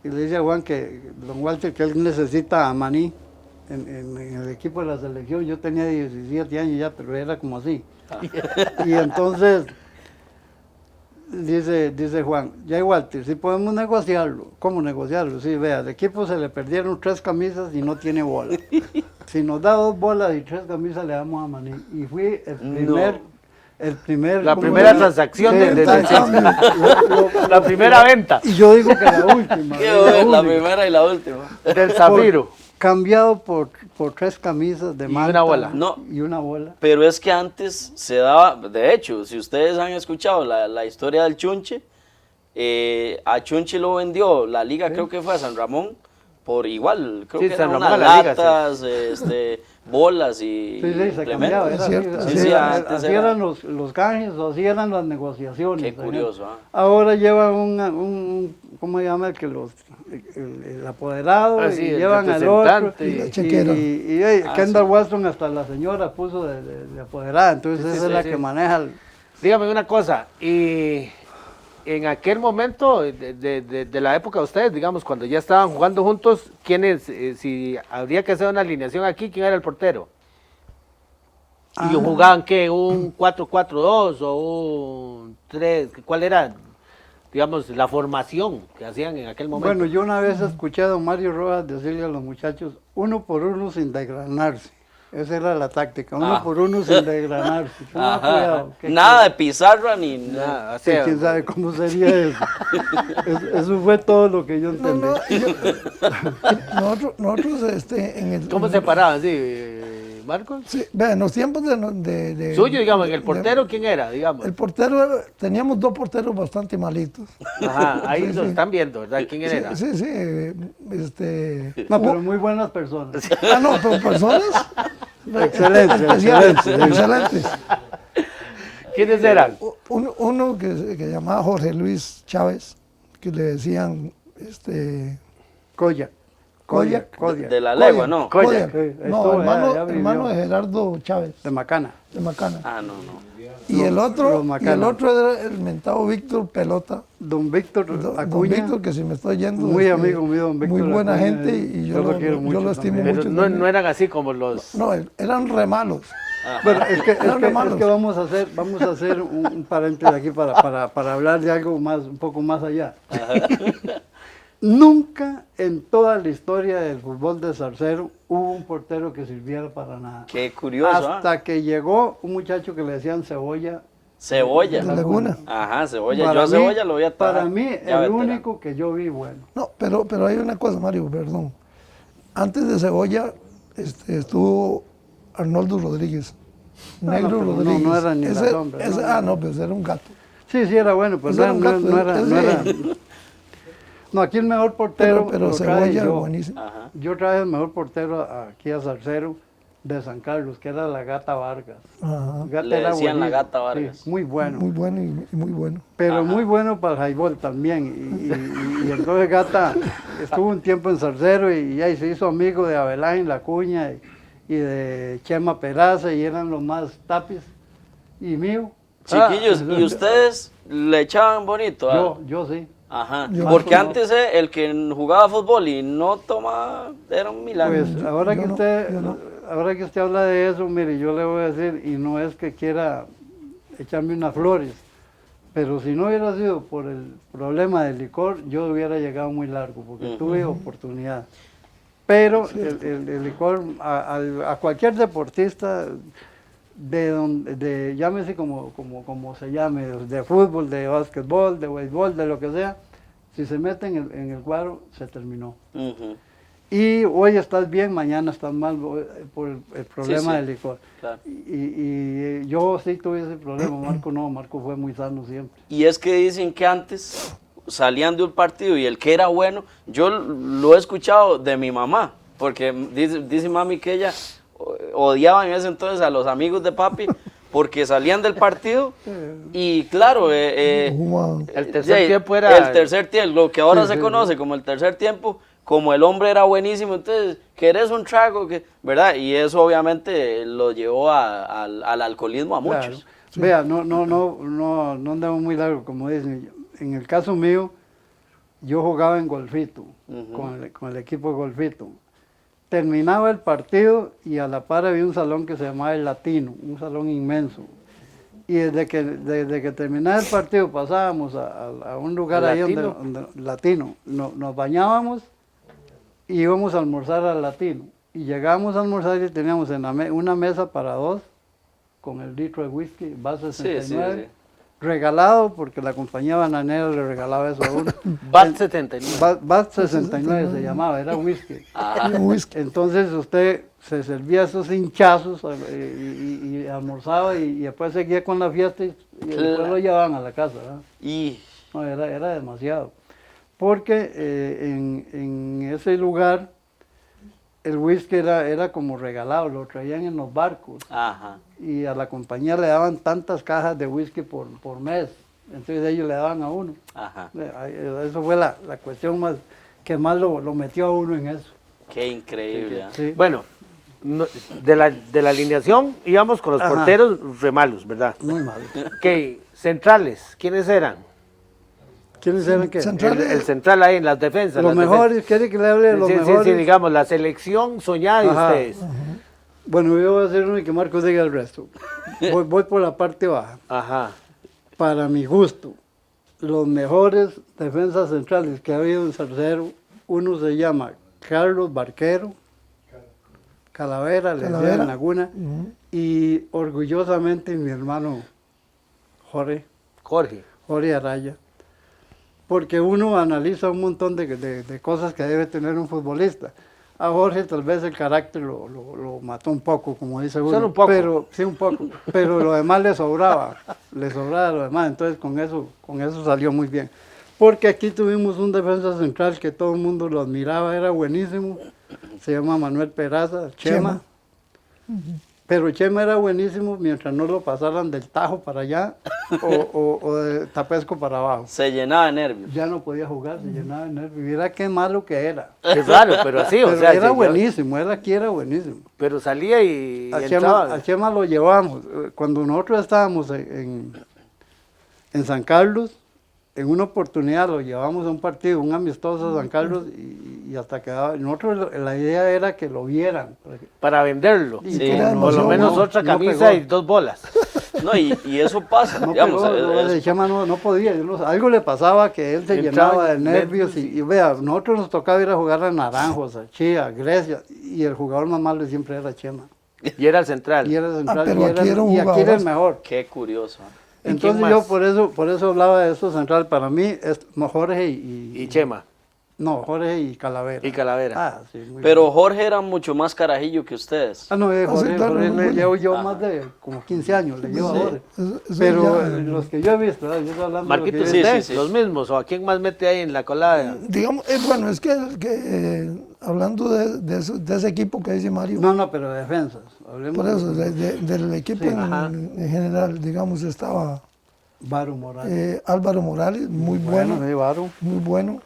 Y le dice a Juan don Walter, que él necesita a Maní en el equipo de la selección. Yo tenía 17 años ya, pero era como así. Y entonces dice Juan, ya Walter, si podemos negociarlo. ¿Cómo negociarlo? Sí, vea, al equipo se le perdieron 3 camisas y no tiene bola. Si nos da 2 bolas y 3 camisas le damos a Maní. Y fui La primera transacción la primera venta Y yo digo que la última. Qué la bueno, la única. primera y la última. del Zafiro. Cambiado por 3 camisas de Y manta. una bola. No. Y una bola. Pero es que antes se daba, de hecho, si ustedes han escuchado la historia del Chunche, a Chunche lo vendió la liga, creo que fue a San Ramón, por igual, creo Sí, que San eran Ramón unas a la liga, latas, bolas y Sí, se implementos. cambiaba. Es cierto, Así era. eran los canjes, o así eran las negociaciones. Qué curioso, ¿ah? Ahora llevan un ¿cómo se llama? El apoderado, Ah, sí, y el llevan al otro. representante. Y la chequera. Kendall Watson hasta la señora puso de apoderada, entonces Sí, esa sí, es la sí. que maneja Dígame una cosa, y en aquel momento de la época de ustedes, digamos, cuando ya estaban jugando juntos, ¿quiénes, si habría que hacer una alineación aquí, quién era el portero? ¿Y jugaban qué? ¿Un 4-4-2 o un 3? ¿Cuál era, digamos, la formación que hacían en aquel momento? Bueno, yo una vez escuché a don Mario Rojas decirle a los muchachos, 1 por 1 sin desgranarse. Esa era la táctica, 1 por 1 sin desgranarse. Ponga Ajá. cuidado, Nada de pizarra ni nada. Nada, o Sí, sea, quién sabe cómo sería eso. Eso fue todo lo que yo entendí. Nosotros en el... ¿cómo se paraban? ¿Sí, Marcos? Sí, vea, en los tiempos de Suyo, digamos, en el portero, ¿quién era, digamos? El portero, teníamos 2 porteros bastante malitos. Ajá, ahí Sí, lo sí. están viendo, ¿verdad? ¿Quién Sí, era? sí, No, pero muy buenas personas. no, pero personas Excelente, especiales, excelente. excelentes. ¿Quiénes eran? Uno que se llamaba Jorge Luis Chávez, que le decían Koyak. Koyak. De la legua, Koyak, ¿no? Koyak. Sí, ahí No, estuvo, hermano, ya vivió. hermano de Gerardo Chávez, De Macana. de Macana. Ah, no. Y el otro los Macana. era el mentado Víctor Pelota. Don Víctor Don Acuña. Víctor, que si me estoy yendo. Muy amigo mío, don Víctor Muy buena Acuña, gente y yo lo quiero mucho lo estimo también. Pero mucho. no eran así como los... No, eran re malos. Bueno, es que malos. vamos a hacer un paréntesis aquí para hablar de algo más, un poco más allá. Nunca en toda la historia del fútbol de Zarcero hubo un portero que sirviera para nada. Qué curioso, Hasta que llegó un muchacho que le decían Cebolla. Cebolla. De Laguna. Ajá, Cebolla. Para Yo a mí- Cebolla lo voy a Para mí, ya el veterano. único que yo vi bueno. No, pero hay una cosa, Mario, perdón. Antes de Cebolla estuvo Arnoldo Rodríguez. Negro pero no, Rodríguez. no era ni la Ese- sombra, ese- no. no, pues era un gato. Sí, era bueno, pero Ese era un gato, no era. ese- No, aquí el mejor portero. Pero lo traje Cebolla, yo. buenísimo. Ajá. Yo traje el mejor portero aquí a Zarcero de San Carlos, que era la Gata Vargas. Ajá. Gata Le era decían la buenísimo, Gata Vargas. sí, muy bueno. Muy bueno y muy bueno. Pero Ajá. muy bueno para el highball también. Y entonces Gata estuvo un tiempo en Zarcero y ahí se hizo amigo de Abelán La Cuña y de Chema Peraza y eran los más tapis y mío. Chiquillos, ¿y ustedes le echaban bonito? Yo sí. Ajá, Yo porque no. antes el que jugaba fútbol y no tomaba era un milagro. Pues ahora yo que no, usted, yo no. ahora que usted habla de eso, mire, yo le voy a decir, y no es que quiera echarme unas flores, pero si no hubiera sido por el problema del licor, yo hubiera llegado muy largo, porque tuve oportunidad. Pero el licor, a cualquier deportista, llámese como se llame, de fútbol, de básquetbol, de béisbol, de lo que sea, si se mete en el cuadro, se terminó. Ujú, Y hoy estás bien, mañana estás mal por el problema sí. del licor. claro. Y yo sí tuve ese problema, Marco no, Marco fue muy sano siempre. Y es que dicen que antes salían de un partido y el que era bueno, yo lo he escuchado de mi mamá, porque dice mami que ella odiaba en ese entonces a los amigos de papi porque salían del partido y claro, Wow. El tercer tiempo era... el tercer tiempo, lo que ahora Sí, se sí, conoce como el tercer tiempo, como el hombre era buenísimo, entonces, ¿querés un trago? ¿Verdad? Y eso obviamente lo llevó al alcoholismo a muchos. Claro. Vea, no andamos muy largo, como dicen. En el caso mío, yo jugaba en Golfito, con el equipo de Golfito. Terminaba el partido y a la par había un salón que se llamaba El Latino, un salón inmenso. Y desde que terminaba el partido pasábamos a un lugar ahí donde Latino. Nos bañábamos y íbamos a almorzar al Latino. Y llegábamos a almorzar y teníamos una mesa para dos con el litro de whisky, base 69, sí. regalado porque la compañía bananera le regalaba eso a uno. BAT 79. BAT 69 se llamaba, era whisky. Entonces usted se servía esos hinchazos y almorzaba y después seguía con la fiesta y después lo llevaban a la casa, ¿verdad? Y No, era demasiado. Porque en ese lugar el whisky era como regalado, lo traían en los barcos ajá. y a la compañía le daban tantas cajas de whisky por mes. Entonces ellos le daban a uno. Ajá. Eso fue la cuestión que más lo metió a uno en eso. Qué increíble. ¿eh? Sí. Bueno, de la alineación íbamos con los Ajá. porteros re malos, ¿verdad? Muy mal. Ok, centrales, ¿quiénes eran? ¿Quiénes eran qué? El central ahí en las defensas. Los las mejores, ¿quiere que le hable de los sí, mejores? sí, digamos, la selección soñada de Ajá. ustedes. Bueno, yo voy a hacer uno y que Marcos diga el resto. Voy por la parte baja. Ajá. Para mi gusto, los mejores defensas centrales que ha habido en Zarcero, uno se llama Carlos Barquero, Calavera, le decía en Laguna, y orgullosamente mi hermano Jorge Araya. Porque uno analiza un montón de cosas que debe tener un futbolista. A Jorge tal vez el carácter lo mató un poco, como dice uno. Solo un poco. Pero, sí, un poco. Pero lo demás le sobraba lo demás. Entonces con eso salió muy bien. Porque aquí tuvimos un defensa central que todo el mundo lo admiraba, era buenísimo. Se llama Manuel Peraza, Chema. Pero Chema era buenísimo mientras no lo pasaran del Tajo para allá o de Tapesco para abajo. Se llenaba de nervios. Ya no podía jugar, se llenaba de nervios. Mira qué malo que era. Es raro, pero así, o Pero sea. era sí, buenísimo, él aquí era buenísimo. pero salía y A entraba. Chema lo llevamos. Cuando nosotros estábamos en San Carlos, en una oportunidad lo llevamos a un partido, un amistoso a San Carlos y hasta quedaba. Nosotros la idea era que lo vieran. Para venderlo. Y Sí, que Por lo menos no- otra no camisa pegó. y 2 bolas. No, y eso pasa, No digamos. pegó, el Chema no podía. Algo le pasaba que él se Entraba llenaba de en nervios nervios y vea, nosotros nos tocaba ir a jugar a Naranjos, a Chía, a Grecia y el jugador más malo siempre era Chema. Y era el central. Y era central pero y, aquí era un y aquí era el jugadorazo. mejor. Qué curioso. ¿eh? ¿Y Entonces quién yo más? por eso hablaba de esto central. Para mí es Jorge Y Chema. No, Jorge y Calavera. Y Calavera. Ah, sí, muy Pero bueno. Jorge era mucho más carajillo que ustedes. Ah, no, Jorge, sí, claro, Jorge muy le bueno. llevo yo más de como 15 años, le llevo a Sí. Jorge. Eso Pero ya, los que yo he visto, ¿verdad? Yo estoy hablando Marquito, de lo sí, que yo he ¿usted? visto. sí. ¿Los mismos? ¿O a quién más mete ahí en la colada? digamos, bueno, es que hablando de ese equipo que dice Mario, No, pero defensas. Hablemos por eso, de del equipo Sí, en general, digamos, estaba Varo Morales. Álvaro Morales, muy Bueno, bueno, sí, Varo. muy bueno.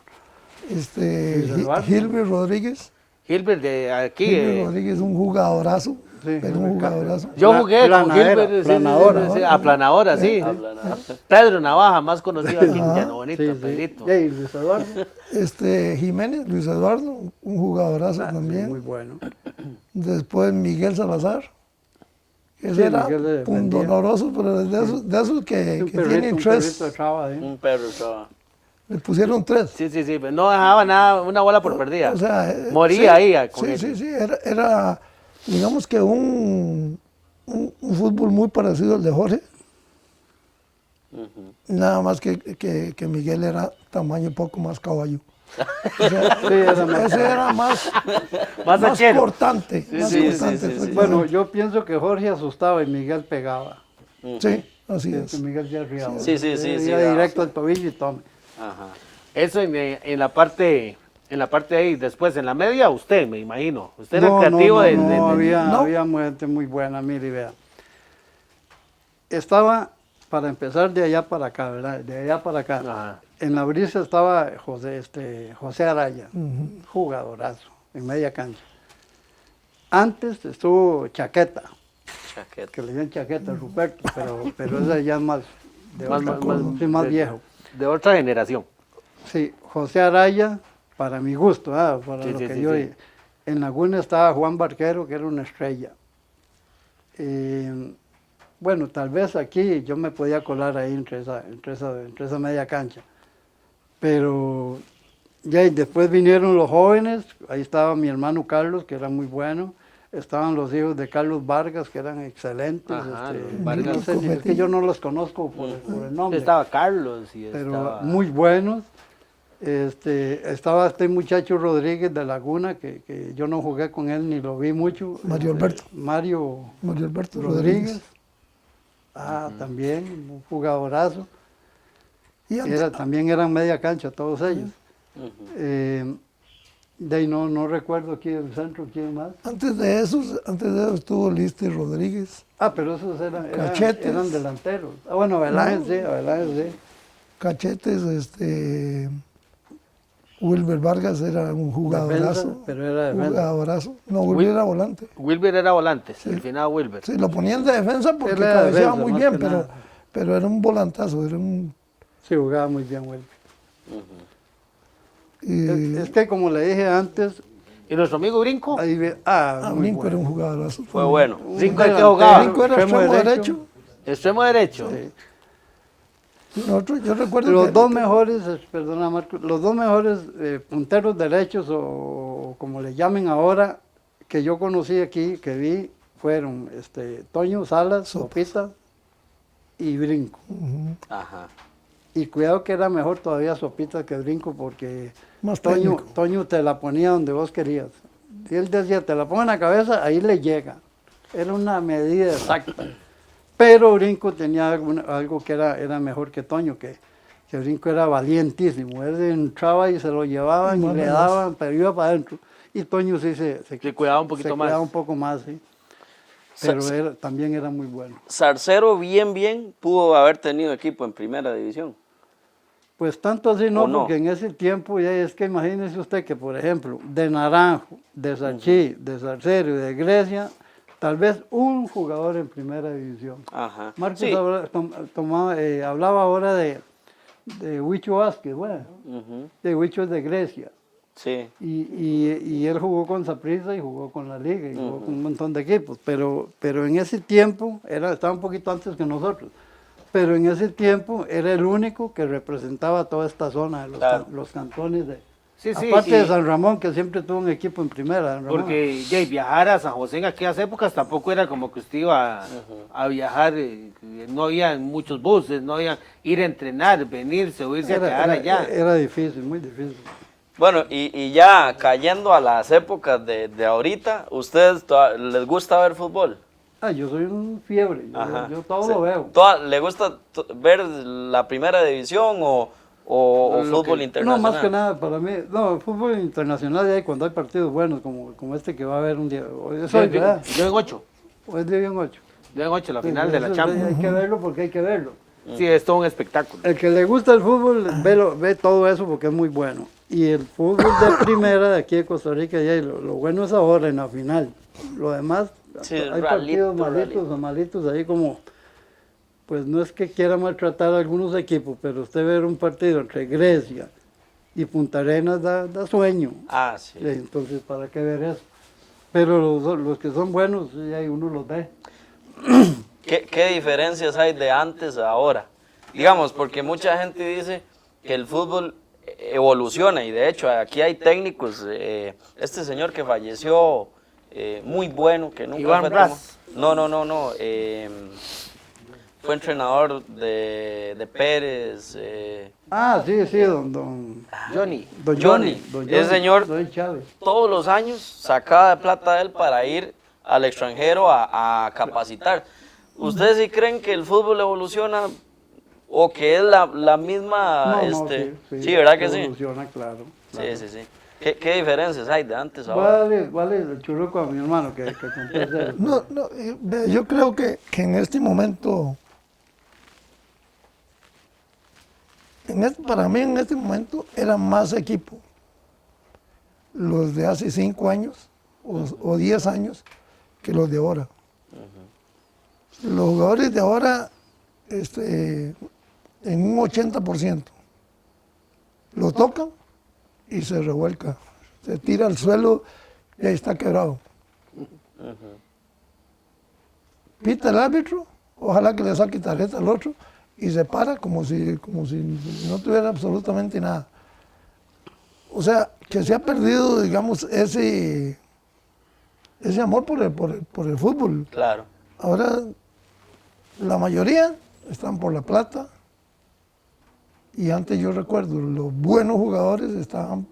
Luis Eduardo. Gilbert Rodríguez, Gilbert de aquí. Gilbert Rodríguez, un jugadorazo, Sí, pero un jugadorazo. Yo jugué con Planadera, Gilbert. Planadora. Aplanadora, sí. Aplanadora. Pedro Navaja, más conocido aquí en Ajá. Llano Bonito, Sí, sí. Pedrito. Y Luis Eduardo. Jiménez, Luis Eduardo, un jugadorazo también. Muy bueno. Después Miguel Salazar. Ese Sí, era Miguel le defendía. pundonoroso, pero de esos que Un tienen un tres, perrito de traba, ¿eh? Un perro estaba. le pusieron tres. Sí, pero no dejaba nada, una bola por perdida. O sea, Moría sí, ahí con sí, ellos. sí, era, digamos que un fútbol muy parecido al de Jorge. Nada más que Miguel era tamaño poco más caballo. O sea, Sí, era más- ese era más hachero. cortante. más sí, cortante, sí, sí, sí. Bueno, yo pienso que Jorge asustaba y Miguel pegaba. sí, así Que es. Miguel ya arriaba. Sí. Iba directo al tobillo y tome. Ajá. Eso en la parte de ahí, después en la media, usted, me imagino. Usted era el creativo no, de- no, de- de- había, no. había gente muy buena, mire, vea. Estaba, para empezar, de allá para acá, ¿verdad? De allá para acá. Ajá. En la brisa estaba José Araya, jugadorazo, en media cancha. Antes estuvo Chaqueta, Chaqueta. que le dicen Chaqueta, Ruperto, pero ese ya es más, Más- otra más- cosa, más- sí, más de- viejo. De otra generación. Sí, José Araya, para mi gusto, para Sí, lo sí, que sí, yo... sí. En Laguna estaba Juan Barquero, que era una estrella. Bueno, tal vez aquí yo me podía colar ahí entre esa media cancha. Pero ya y después vinieron los jóvenes, ahí estaba mi hermano Carlos, que era muy bueno. Estaban los hijos de Carlos Vargas, que eran excelentes. Ajá, los no Vargas. sé, es que yo no los conozco por el nombre. Estaba Carlos y Pero estaba... muy buenos. Estaba este muchacho Rodríguez de Laguna, que yo no jugué con él ni lo vi mucho. Mario Alberto. Mario Mario Alberto Rodríguez. También, un jugadorazo. Y antes, También eran media cancha todos ellos. De ahí no recuerdo aquí del centro, quién más. antes de eso estuvo Lister Rodríguez, Pero esos eran Cachetes. delanteros. Bueno, Avelángez sí. Cachetes, Wilber Vargas era un jugadorazo. Defensa, pero era defensa. Jugadorazo. No, Wilber era volante. Wilber era volante, el final Wilber. Sí, lo ponían de defensa porque Él era cabeceaba defensa, muy más bien, que nada. pero era un volantazo, era un... Sí, jugaba muy bien, Will. y- Es que como le dije antes, ¿Y nuestro amigo Brinco? ahí ve, muy Brinco era bueno. un jugadorazo. Fue bueno. Brinco, ¿de qué delantero, jugaba? Brinco era extremo derecho. Extremo derecho. Yo recuerdo Los que- dos mejores, perdona Marco, los dos mejores punteros derechos o como le llamen ahora, que yo conocí aquí, que vi, fueron Toño Salas, Sopita y Brinco. Ajá. Y cuidado que era mejor todavía Sopita que Brinco porque Más técnico. Toño te la ponía donde vos querías. Y él decía, te la pongo en la cabeza, ahí le llega. Era una medida exacta. Pero Brinco tenía algo que era mejor que Toño, que Brinco era valientísimo. Él entraba y se lo llevaban y le daban, pero iba para adentro. Y Toño sí Se cuidaba un poquito se más. cuidaba un poco más, sí. Pero también era muy bueno. Zarcero bien pudo haber tenido equipo en primera división. Pues tanto así no, ¿O no? porque en ese tiempo ya es que imagínese usted que, por ejemplo, de Naranjo, de Sachí, de Zarcero y de Grecia, tal vez un jugador en primera división. Ajá. Marcos Sí. hablaba ahora de Huicho Vázquez, bueno, Ujú. de Huicho es de Grecia. Sí. Y él jugó con Saprissa y jugó con la Liga y jugó con un montón de equipos. Pero en ese tiempo, estaba un poquito antes que nosotros, pero en ese tiempo era el único que representaba toda esta zona de Claro. los cantones de... Sí, aparte y- de San Ramón, que siempre tuvo un equipo en primera. San Ramón. Porque viajar a San José en aquellas épocas tampoco era como que usted iba a viajar, no había muchos buses, no había ir a entrenar, venirse o irse a quedar allá. Era difícil, muy difícil. Bueno, y ya cayendo a las épocas de ahorita, ¿ustedes les gusta ver fútbol? Yo soy un fiebre, Ajá. yo todo Sí. lo veo. ¿Le gusta ver la primera división o fútbol No, internacional? más que nada, para mí, no, fútbol internacional hay cuando hay partidos buenos, como este que va a haber un día. Eso Yo es, ¿verdad? en 8. O es de bien 8. Yo en 8, la final de la Champions. Hay que verlo porque hay que verlo. Sí, es todo un espectáculo. El que le gusta el fútbol ve todo eso porque es muy bueno. Y el fútbol de primera de aquí de Costa Rica, ya, lo bueno es ahora en la final. Lo demás, Sí, hay ralito, partidos malitos o malitos ahí como, pues no es que quiera maltratar a algunos equipos, pero usted ver un partido entre Grecia y Punta Arenas da sueño. Ah, sí. Entonces, ¿para qué ver eso? Pero los que son buenos, ya uno los ve. ¿Qué diferencias hay de antes a ahora? Digamos, porque mucha gente dice que el fútbol evoluciona y de hecho aquí hay técnicos, este señor que falleció, muy bueno, que nunca Iván fue Braz. No, fue entrenador de Pérez, Sí, don Johnny. Johnny. Ese señor Don Chávez. todos los años sacaba de plata de él para ir al extranjero a capacitar. ¿Ustedes sí creen que el fútbol evoluciona o que es la misma? Sí, ¿verdad que sí? Evoluciona, claro. Sí. ¿Qué diferencias hay de antes a ahora? Vale el churroco a mi hermano que contó ese. No, yo creo que en este momento, para mí en este momento era más equipo los de hace 5 años o 10 años que los de ahora. Los jugadores de ahora, en un 80%, lo tocan y se revuelca, se tira al suelo y ahí está quebrado. Pita el árbitro, ojalá que le saque tarjeta al otro y se para como si no tuviera absolutamente nada. O sea, que se ha perdido, digamos, ese amor por el fútbol. Claro. Ahora, la mayoría están por la plata y antes yo recuerdo, los buenos jugadores estaban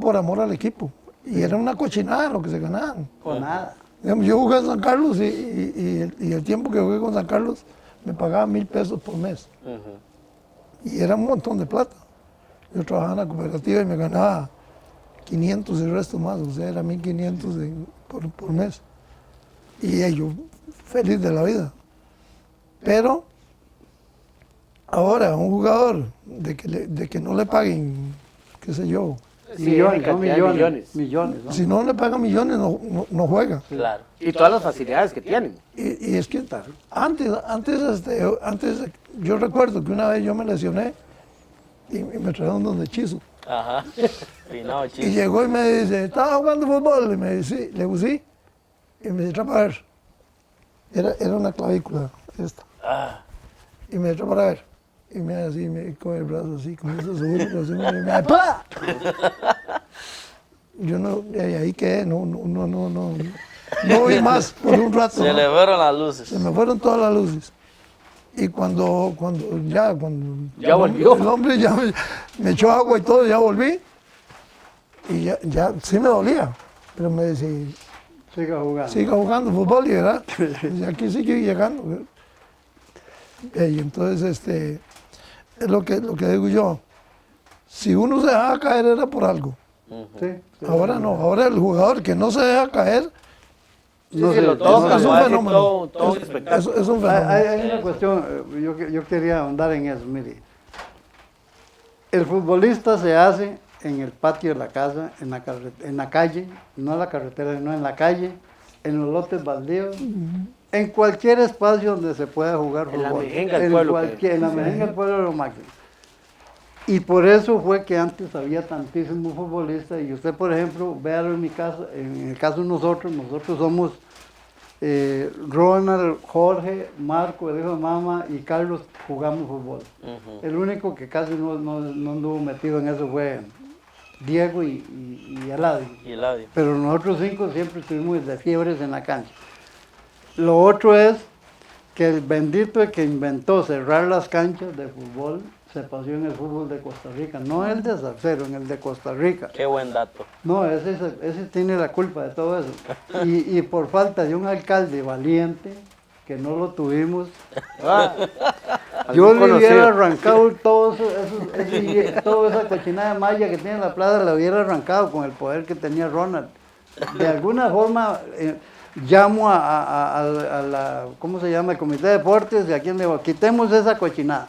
por amor al equipo y era una cochinada lo que se ganaban. Con nada. Digamos, yo jugué en San Carlos y el tiempo que jugué con San Carlos me pagaban 1,000 pesos por mes y era un montón de plata. Yo trabajaba en la cooperativa y me ganaba 500 y el resto más, o sea, era 1,500 por mes. Y yo feliz de la vida. Pero ahora un jugador de que no le paguen, qué sé yo, Millones. ¿No? si no le pagan millones no juega. Claro. Y todas las facilidades que tienen. Y es que antes yo recuerdo que una vez yo me lesioné y me trajeron donde Chizo. Ajá. Finado, Y chiste. llegó y me dice, ¿estaba jugando fútbol? Y me dice, le digo, sí. Y me dice, trapa a ver. Era una clavícula esta. Y me trapa a ver. Y me hace así, me con el brazo así, con esos ojos, y me hace ¡pa! Yo no, y ahí quedé, no vi más por un rato. Se ¿no? le fueron las luces. Se me fueron todas las luces. Y cuando Ya volvió. el hombre ya me echó agua y todo, ya volví. Y ya sí me dolía. Pero me decía, siga jugando fútbol, y ¿verdad? Y aquí sigue llegando. ¿verdad? Y entonces, es lo que digo yo. Si uno se dejaba caer era por algo. Sí. Ahora no, ahora el jugador que no se deja caer No Sí, sé, lo no toca, sé. es lo un hace fenómeno. todo un espectáculo. Es un fenómeno. Hay una cuestión, yo quería ahondar en eso, mire. El futbolista se hace en el patio de la casa, en la calle, no en la carretera, no en la calle, en los lotes baldíos, en cualquier espacio donde se pueda jugar En la fútbol. mejenga del pueblo, En la mejenga del pueblo es lo máximo. Y por eso fue que antes había tantísimos futbolistas, y usted, por ejemplo, véalo en mi caso, en el caso de nosotros somos Ronald, Jorge, Marco, el hijo de mamá, y Carlos jugamos fútbol. El único que casi no anduvo metido en eso fue Diego y Eladio. Y Eladio. Pero nosotros 5 siempre estuvimos de fiebres en la cancha. Lo otro es que el bendito el que inventó cerrar las canchas de fútbol se pasó en el fútbol de Costa Rica, no el de Zarcero, en el de Costa Rica. Qué buen dato. No, ese tiene la culpa de todo eso. Y por falta de un alcalde valiente, que no lo tuvimos, yo le hubiera arrancado toda esa cochinada de malla que tiene la plaza, la hubiera arrancado con el poder que tenía Ronald. De alguna forma, llamo a la, ¿cómo se llama? El Comité de Deportes, y a quien le digo, quitemos esa cochinada.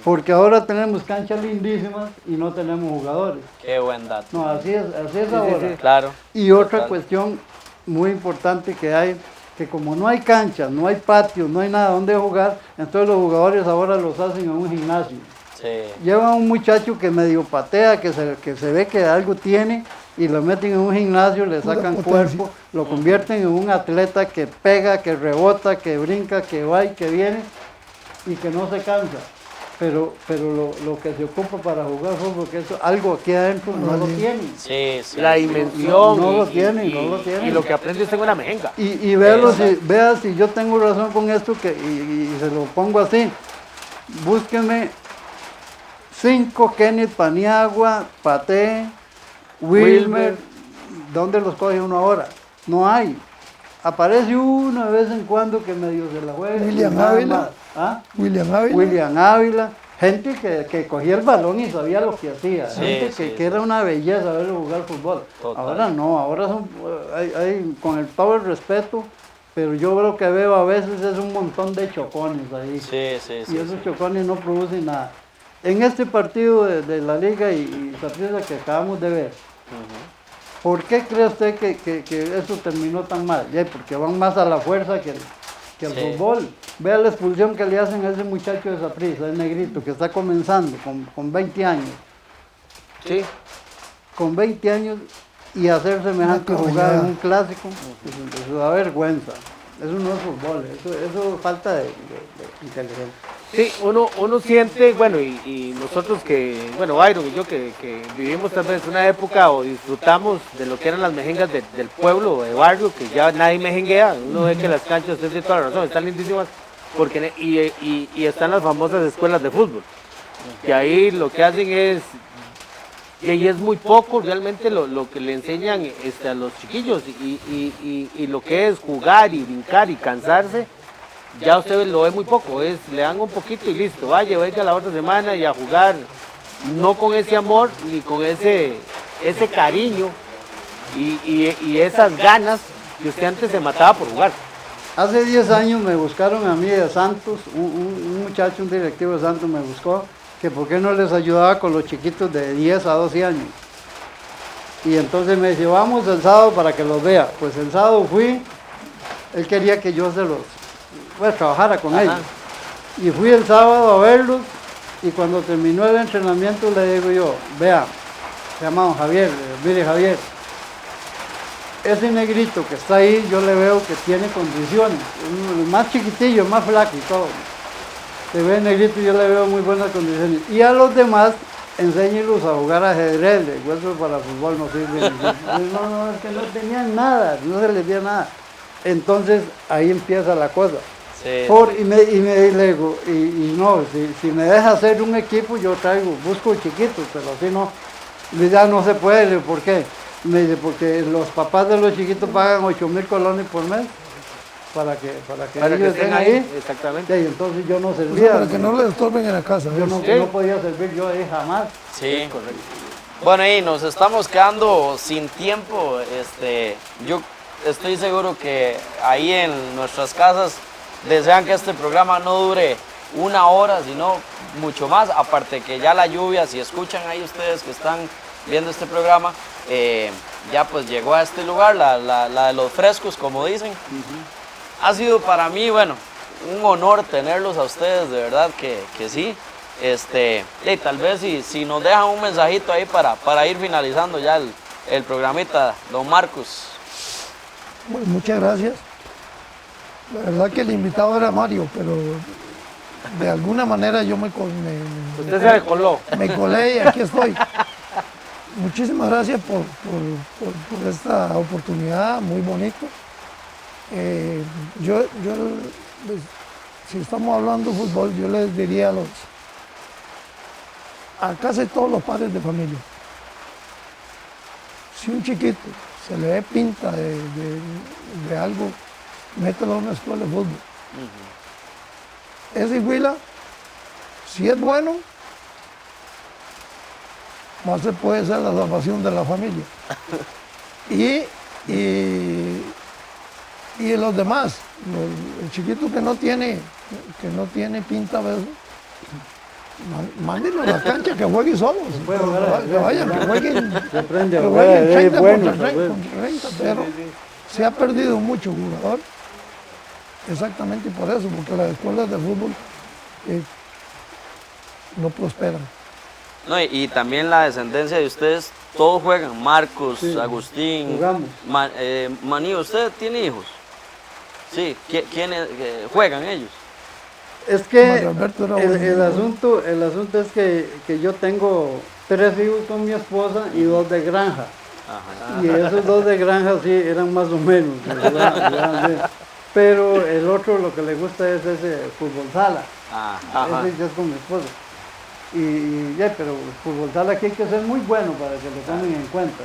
Porque ahora tenemos canchas lindísimas y no tenemos jugadores. Qué buen dato. No, así es ahora. Sí, claro. Y otra cuestión muy importante que hay, que como no hay canchas, no hay patios, no hay nada donde jugar, entonces los jugadores ahora los hacen en un gimnasio. Sí. Llevan a un muchacho que medio patea, que se ve que algo tiene, y lo meten en un gimnasio, le sacan cuerpo, lo convierten en un atleta que pega, que rebota, que brinca, que va y que viene, y que no se cansa. Pero lo que se ocupa para jugar fútbol, que eso, algo aquí adentro no lo tienen. Sí. La dimensión. No lo tienen. Y lo que aprende usted en una mejenga. Y vea si yo tengo razón con esto, y se lo pongo así. Búsquenme 5 Kenneth Paniagua, Paté, Wilmer. ¿Dónde los coge uno ahora? No hay. Aparece uno de vez en cuando que medio se la juega. William Ávila. ¿Ah? William Ávila. Gente que cogía el balón y sabía lo que hacía. Sí, Gente que era una belleza verlo jugar fútbol. Total. Ahora no, ahora hay, con el todo el respeto, pero yo lo que veo a veces es un montón de chocones ahí. Sí. Y esos chocones no producen nada. En este partido de la Liga y Saprissa que acabamos de ver, ¿por qué cree usted que eso terminó tan mal? Porque van más a la fuerza que el fútbol. Vea la expulsión que le hacen a ese muchacho de Saprissa, el negrito, que está comenzando con 20 años. Sí. Con 20 años y hacer semejante jugada en un clásico, eso da vergüenza. Eso no es fútbol, eso falta de inteligencia. Sí, uno siente, bueno, y nosotros que, bueno, Byron y yo que vivimos tal vez una época o disfrutamos de lo que eran las mejengas del pueblo, de barrio, que ya nadie mejenguea, uno ve que las canchas, usted tiene toda la razón, están lindísimas, porque, y están las famosas escuelas de fútbol, que ahí lo que hacen es, y es muy poco realmente lo que le enseñan a los chiquillos, y lo que es jugar y brincar y cansarse, ya usted lo ve muy poco, le dan un poquito y listo, vaya la otra semana y a jugar, no con ese amor ni con ese cariño y esas ganas que usted antes se mataba por jugar. Hace 10 años me buscaron a mí de Santos, un muchacho, un directivo de Santos me buscó, que por qué no les ayudaba con los chiquitos de 10 a 12 años. Y entonces me dice, vamos el sábado para que los vea. Pues el sábado fui, él quería que yo trabajara con ellos. Y fui el sábado a verlos, y cuando terminó el entrenamiento le digo yo, vea, se llama don Javier, mire Javier, ese negrito que está ahí, yo le veo que tiene condiciones, el más chiquitillo, más flaco y todo. Se ve el negrito y yo le veo muy buenas condiciones. Y a los demás, enséñelos a jugar ajedrez, el hueso para fútbol no sirve. No, es que no tenían nada, no se les dio nada. Entonces ahí empieza la cosa. Y le digo, si me deja hacer un equipo, yo busco chiquitos, pero así no, ya no se puede. ¿Por qué? Me dice, porque los papás de los chiquitos pagan 8,000 colones por mes para que ellos estén ahí. Exactamente. Y entonces yo no servía. Para que no les estorben en la casa. Yo no podía servir yo ahí jamás. Sí, correcto. Bueno, y nos estamos quedando sin tiempo. Yo estoy seguro que ahí en nuestras casas desean que este programa no dure 1 hora, sino mucho más. Aparte que ya la lluvia, si escuchan ahí ustedes que están viendo este programa, ya pues llegó a este lugar, la de los frescos, como dicen. Ha sido para mí, bueno, un honor tenerlos a ustedes, de verdad que sí. Y tal vez si nos dejan un mensajito ahí para ir finalizando ya el programita, don Marcos. Bueno, muchas gracias. La verdad que el invitado era Mario, pero de alguna manera yo Usted se coló. Me colé y aquí estoy. Muchísimas gracias por esta oportunidad, muy bonito. Yo si estamos hablando de fútbol, yo les diría a casi todos los padres de familia, si un chiquito se le ve pinta de algo, mételo a una escuela de fútbol. Ese Huila, si es bueno, más se puede ser la salvación de la familia. Y los demás, el chiquito que no tiene pinta de eso, mándenlo a la cancha que juegue solo. Que vayan, que jueguen. Se prende, Que jueguen 30 bueno, contra 30, pero se ha perdido mucho jugador. Exactamente por eso, porque las escuelas de fútbol no prosperan. No, y también la descendencia de ustedes, todos juegan, Marcos, Sí, Agustín, jugamos. Maní, ¿usted tiene hijos? Sí, ¿quiénes juegan ellos? Es que Mario Alberto era el bonito. asunto es que yo tengo 3 hijos con mi esposa y 2 de granja. Ajá. Y esos 2 de granja sí eran más o menos, ¿verdad? Sí. Pero el otro lo que le gusta es ese fútbol sala. Ajá. Ese ya es con mi esposa. Y ya, pero el fútbol sala aquí hay que ser muy bueno para que lo tomen en cuenta.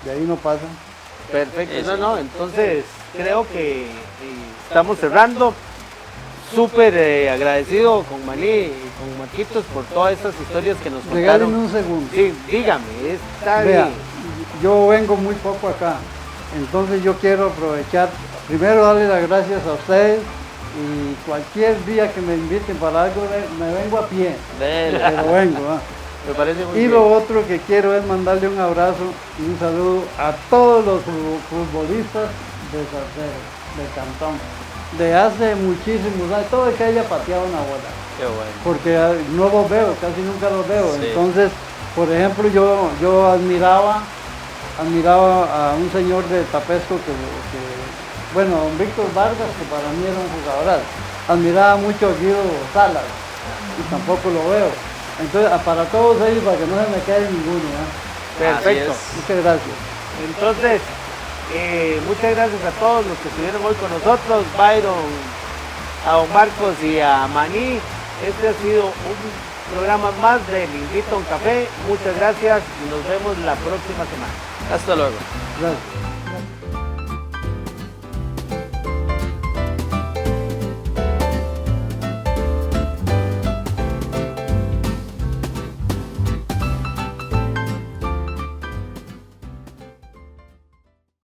De ahí no pasa. Perfecto, no, entonces creo que estamos cerrando. Súper agradecido con Maní y con Marquitos por todas estas historias que nos Regálenme contaron. un segundo. Sí, dígame, está Vea, bien. yo vengo muy poco acá, entonces yo quiero aprovechar, primero darle las gracias a ustedes y cualquier día que me inviten para algo, me vengo a pie, Dele. pero vengo. Me parece muy Y bien. lo otro que quiero es mandarle un abrazo y un saludo a todos los futbolistas de Zarcero, de Cantón, de hace muchísimos años, todo el que haya pateado una bola. Qué bueno. Porque no los veo, casi nunca los veo. Sí. Entonces, por ejemplo, yo admiraba a un señor de Tapesco bueno, don Víctor Vargas, que para mí era un jugador. Admiraba mucho a Guido Salas y tampoco lo veo. Entonces, para todos ellos, para que no se me quede ninguno. Perfecto. Así es. Muchas gracias. Entonces, muchas gracias a todos los que estuvieron hoy con nosotros, Byron, a don Marcos y a Maní. Este ha sido un programa más de Le Invito a un Café. Muchas gracias y nos vemos la próxima semana. Hasta luego. Gracias.